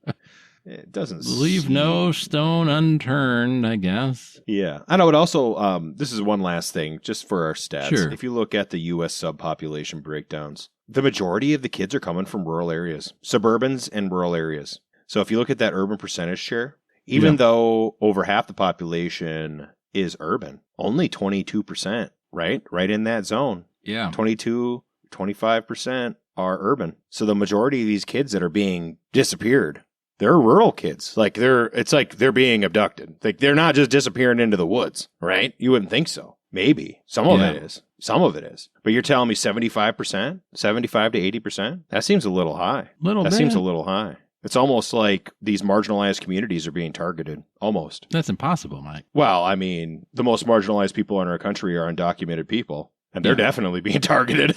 it doesn't leave no stone unturned, I guess. Yeah. I know it also, this is one last thing, just for our stats. Sure. If you look at the U.S. subpopulation breakdowns, the majority of the kids are coming from rural areas, suburbans and rural areas. So if you look at that urban percentage share, even though over half the population is urban, only 22%, right? Right in that zone. Yeah. 22, 25% are urban. So the majority of these kids that are being disappeared, they're rural kids. It's like they're being abducted. Like they're not just disappearing into the woods, right? You wouldn't think so. Maybe. Some of it is. Some of it is. But you're telling me 75%? 75 to 80%? That seems a little high. That seems a little high. It's almost like these marginalized communities are being targeted. Almost. That's impossible, Mike. Well, I mean, the most marginalized people in our country are undocumented people. And they're definitely being targeted.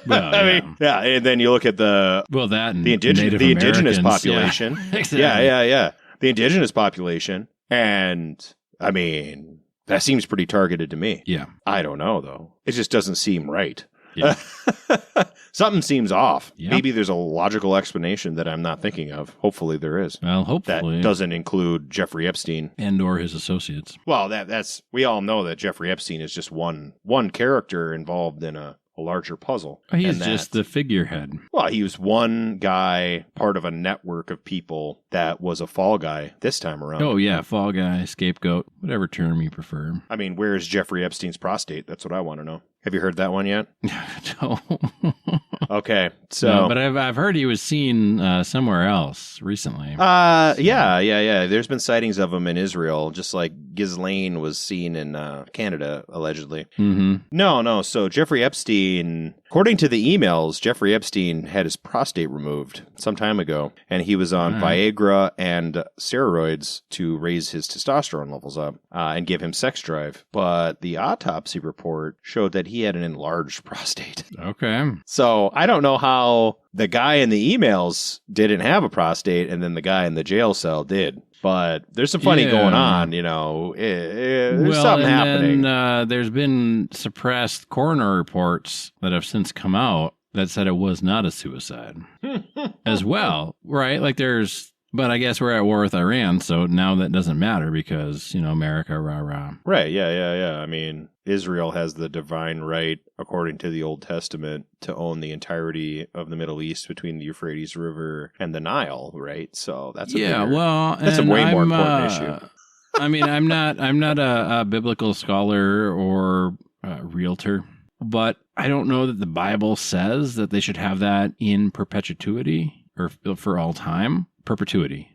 Well, I mean, and then you look at the indigenous population. Yeah. Exactly. Yeah. The indigenous population, and I mean, that seems pretty targeted to me. Yeah. I don't know though. It just doesn't seem right. Yeah. Something seems off. Yep. Maybe there's a logical explanation that I'm not thinking of. Hopefully there is. Well, hopefully. That doesn't include Jeffrey Epstein. And or his associates. Well, that's we all know that Jeffrey Epstein is just one character involved in a larger puzzle. He's just the figurehead. Well, he was one guy, part of a network of people that was a fall guy this time around. Oh, yeah. Fall guy, scapegoat, whatever term you prefer. I mean, where is Jeffrey Epstein's prostate? That's what I want to know. Have you heard that one yet? No. Okay, so no, but I've heard he was seen somewhere else recently. Yeah. There's been sightings of him in Israel, just like Ghislaine was seen in Canada, allegedly. Mm-hmm. No. So Jeffrey Epstein, according to the emails, Jeffrey Epstein had his prostate removed some time ago, and he was on Viagra and steroids to raise his testosterone levels up and give him sex drive. But the autopsy report showed that he had an enlarged prostate. Okay. So I don't know how the guy in the emails didn't have a prostate and then the guy in the jail cell did. But there's some funny going on, you know. There's something happening. Then, there's been suppressed coroner reports that have since come out that said it was not a suicide as well, right? But I guess we're at war with Iran, so now that doesn't matter because, America, rah-rah. Right, yeah. I mean, Israel has the divine right, according to the Old Testament, to own the entirety of the Middle East between the Euphrates River and the Nile, right? So that's a way more important issue. I mean, I'm not a biblical scholar or a realtor, but I don't know that the Bible says that they should have that in perpetuity or for all time. Perpetuity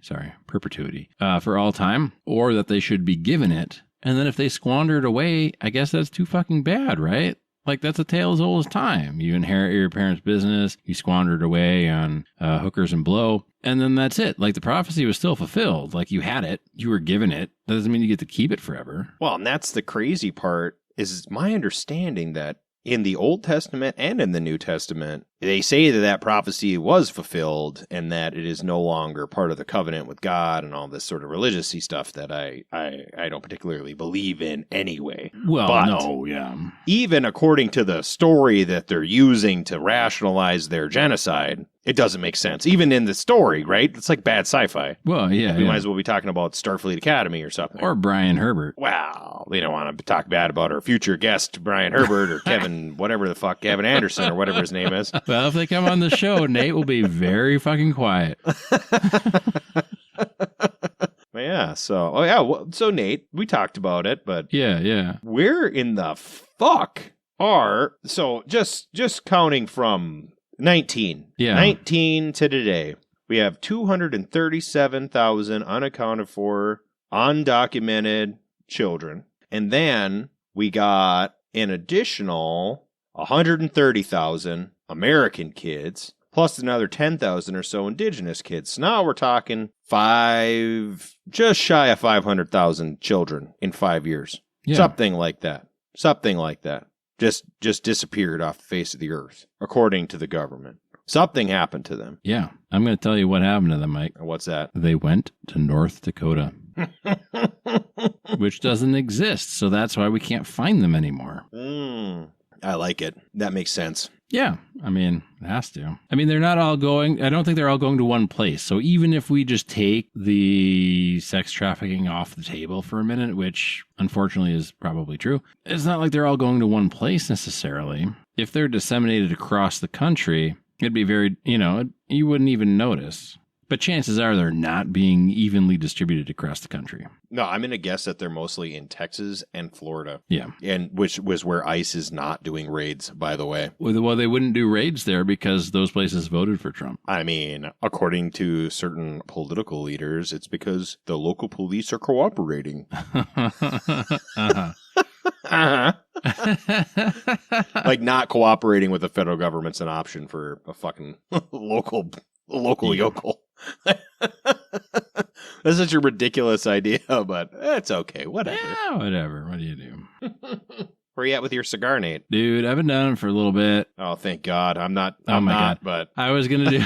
for all time, or that they should be given it. And then if they squander it away, I guess that's too fucking bad, right? Like, that's a tale as old as time. You inherit your parents' business, you squander it away on hookers and blow, and then that's it. Like, the prophecy was still fulfilled. Like, you had it, you were given it. That doesn't mean you get to keep it forever. Well, and that's the crazy part, is my understanding that in the Old Testament and in the New Testament, they say that prophecy was fulfilled and that it is no longer part of the covenant with God and all this sort of religious-y stuff that I don't particularly believe in anyway. Well, but no, yeah. Even according to the story that they're using to rationalize their genocide, it doesn't make sense. Even in the story, right? It's like bad sci-fi. Well, yeah. We might as well be talking about Starfleet Academy or something. Or Brian Herbert. Well, they don't want to talk bad about our future guest, Brian Herbert, or Kevin, whatever the fuck, Kevin Anderson, or whatever his name is. Well, if they come on the show, Nate will be very fucking quiet. Yeah, so Nate, we talked about it, but yeah. Where in the fuck are, so just counting from 19 to today, we have 237,000 unaccounted for, undocumented children. And then we got an additional 130,000 American kids plus another 10,000 or so Indigenous kids. So now we're talking just shy of 500,000 children in 5 years. Yeah. Something like that. Just disappeared off the face of the earth, according to the government. Something happened to them. Yeah. I'm going to tell you what happened to them, Mike. What's that? They went to North Dakota, which doesn't exist. So that's why we can't find them anymore. I like it. That makes sense. Yeah. I mean, it has to. I mean, they're not all going, I don't think they're all going to one place. So even if we just take the sex trafficking off the table for a minute, which unfortunately is probably true, it's not like they're all going to one place necessarily. If they're disseminated across the country, it'd be very, you wouldn't even notice. But chances are they're not being evenly distributed across the country. No, I'm going to guess that they're mostly in Texas and Florida. Yeah. And which was where ICE is not doing raids, by the way. Well, they wouldn't do raids there because those places voted for Trump. I mean, according to certain political leaders, it's because the local police are cooperating. Like not cooperating with the federal government's an option for a fucking local yokel. That's such a ridiculous idea, but it's okay. Whatever. Yeah, whatever. What do you do? Where you at with your cigar, Nate? Dude, I've been down for a little bit. Oh, thank God. I'm not. But I was gonna do.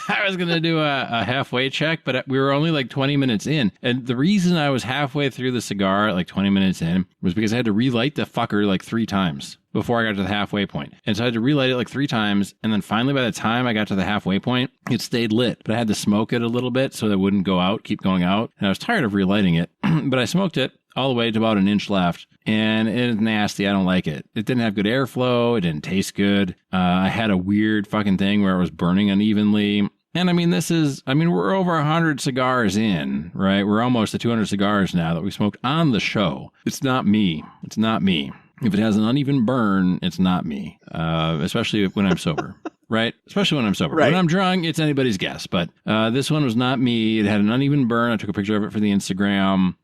I was going to do a halfway check, but we were only like 20 minutes in. And the reason I was halfway through the cigar at like 20 minutes in was because I had to relight the fucker like 3 times before I got to the halfway point. And so I had to relight it like 3 times. And then finally, by the time I got to the halfway point, it stayed lit. But I had to smoke it a little bit so that it wouldn't go out, keep going out. And I was tired of relighting it, but I smoked it all the way to about an inch left. And it's nasty. I don't like it. It didn't have good airflow. It didn't taste good. I had a weird fucking thing where it was burning unevenly. And I mean, we're over 100 cigars in, right? We're almost at 200 cigars now that we smoked on the show. It's not me. It's not me. If it has an uneven burn, it's not me, especially when I'm sober, right? Especially when I'm sober. Right. When I'm drunk, it's anybody's guess. But this one was not me. It had an uneven burn. I took a picture of it for the Instagram.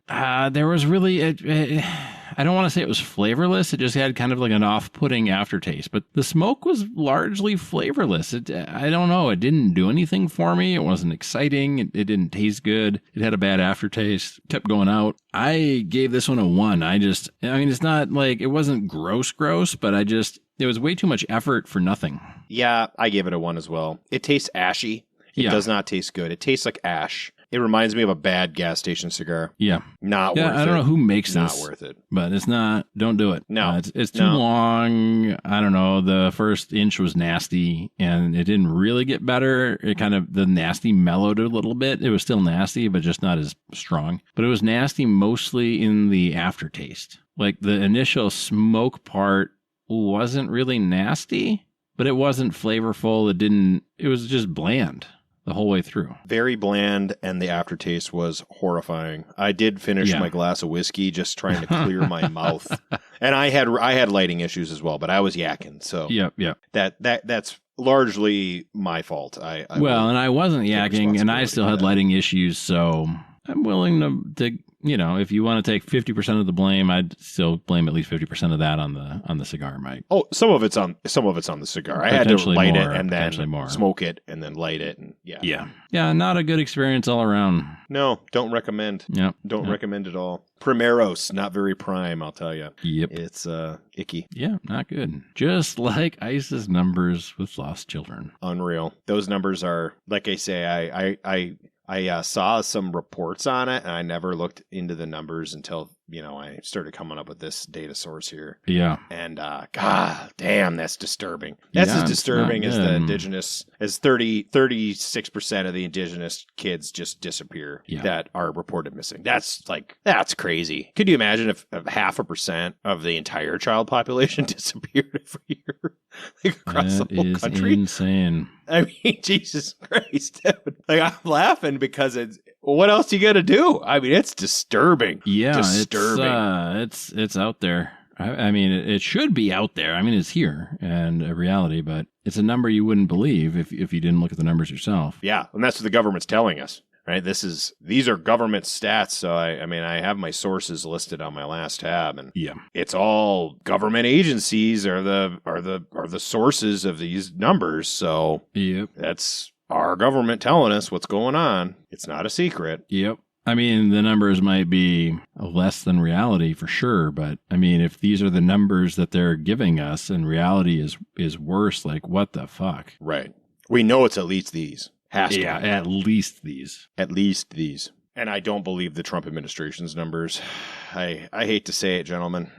There was really... I don't want to say it was flavorless. It just had kind of like an off-putting aftertaste. But the smoke was largely flavorless. I don't know. It didn't do anything for me. It wasn't exciting. It didn't taste good. It had a bad aftertaste. Kept going out. I gave this one a 1. It's not like, it wasn't gross, but it was way too much effort for nothing. Yeah, I gave it a 1 as well. It tastes ashy. It does not taste good. It tastes like ash. It reminds me of a bad gas station cigar. Yeah. Not worth it. I don't know who makes this. Not worth it. But it's not. Don't do it. No. It's too long. I don't know. The first inch was nasty and it didn't really get better. The nasty mellowed a little bit. It was still nasty, but just not as strong. But it was nasty mostly in the aftertaste. Like the initial smoke part wasn't really nasty, but it wasn't flavorful. It was just bland the whole way through. Very bland, and the aftertaste was horrifying. I did finish my glass of whiskey just trying to clear my mouth. And I had lighting issues as well, but I was yakking. So Yep. That's largely my fault. And I wasn't yakking, and I still had lighting issues, so I'm willing to if you want to take 50% of the blame, I'd still blame at least 50% of that on the cigar, Mike. Oh, some of it's on the cigar. I had to light it and then smoke it and then light it, and yeah. Not a good experience all around. No, don't recommend. Don't recommend at all. Primeros, not very prime, I'll tell you. Yep, it's icky. Yeah, not good. Just like ICE's numbers with lost children. Unreal. Those numbers are, like I say, I saw some reports on it, and I never looked into the numbers until, I started coming up with this data source here. Yeah. And, God damn, that's disturbing. That's as disturbing as the Indigenous, as 36% of the Indigenous kids just disappear that are reported missing. That's crazy. Could you imagine if 0.5% of the entire child population disappeared every year? Across the whole country? Insane. I mean, Jesus Christ. I'm laughing because what else you got to do? I mean, it's disturbing. Yeah, it's out there. I mean, it should be out there. I mean, it's here and a reality, but it's a number you wouldn't believe if you didn't look at the numbers yourself. Yeah, and that's what the government's telling us. right? These are government stats. So I mean, I have my sources listed on my last tab, and Yeah. it's all government agencies are the sources of these numbers. So Yep. that's our government telling us what's going on. It's not a secret. Yep. I mean, the numbers might be less than reality for sure, but I mean, if these are the numbers that they're giving us and reality is worse, like what the fuck? Right. We know it's at least these. Has to be. At least these. At least these. And I don't believe the Trump administration's numbers. I hate to say it, gentlemen.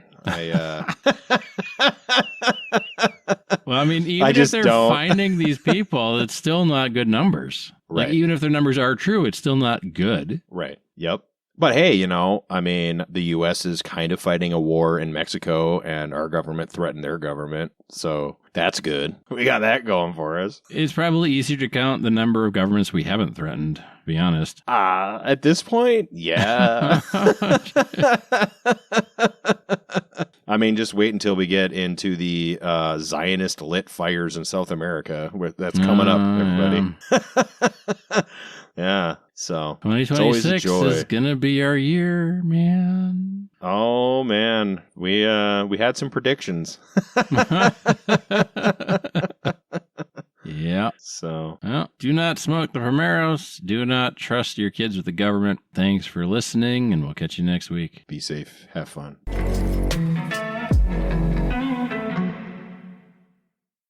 Well, I mean, even if they're finding these people, it's still not good numbers. Right. Like, even if their numbers are true, it's still not good. Right. Yep. But hey, I mean, the U.S. is kind of fighting a war in Mexico, and our government threatened their government. So that's good. We got that going for us. It's probably easier to count the number of governments we haven't threatened, to be honest. At this point, yeah. I mean, just wait until we get into the Zionist lit fires in South America. That's coming up, everybody. Yeah, so 2026 is gonna be our year, man. Oh man, we had some predictions. Yeah. So, well, do not smoke the Primeros. Do not trust your kids with the government. Thanks for listening, and we'll catch you next week. Be safe. Have fun.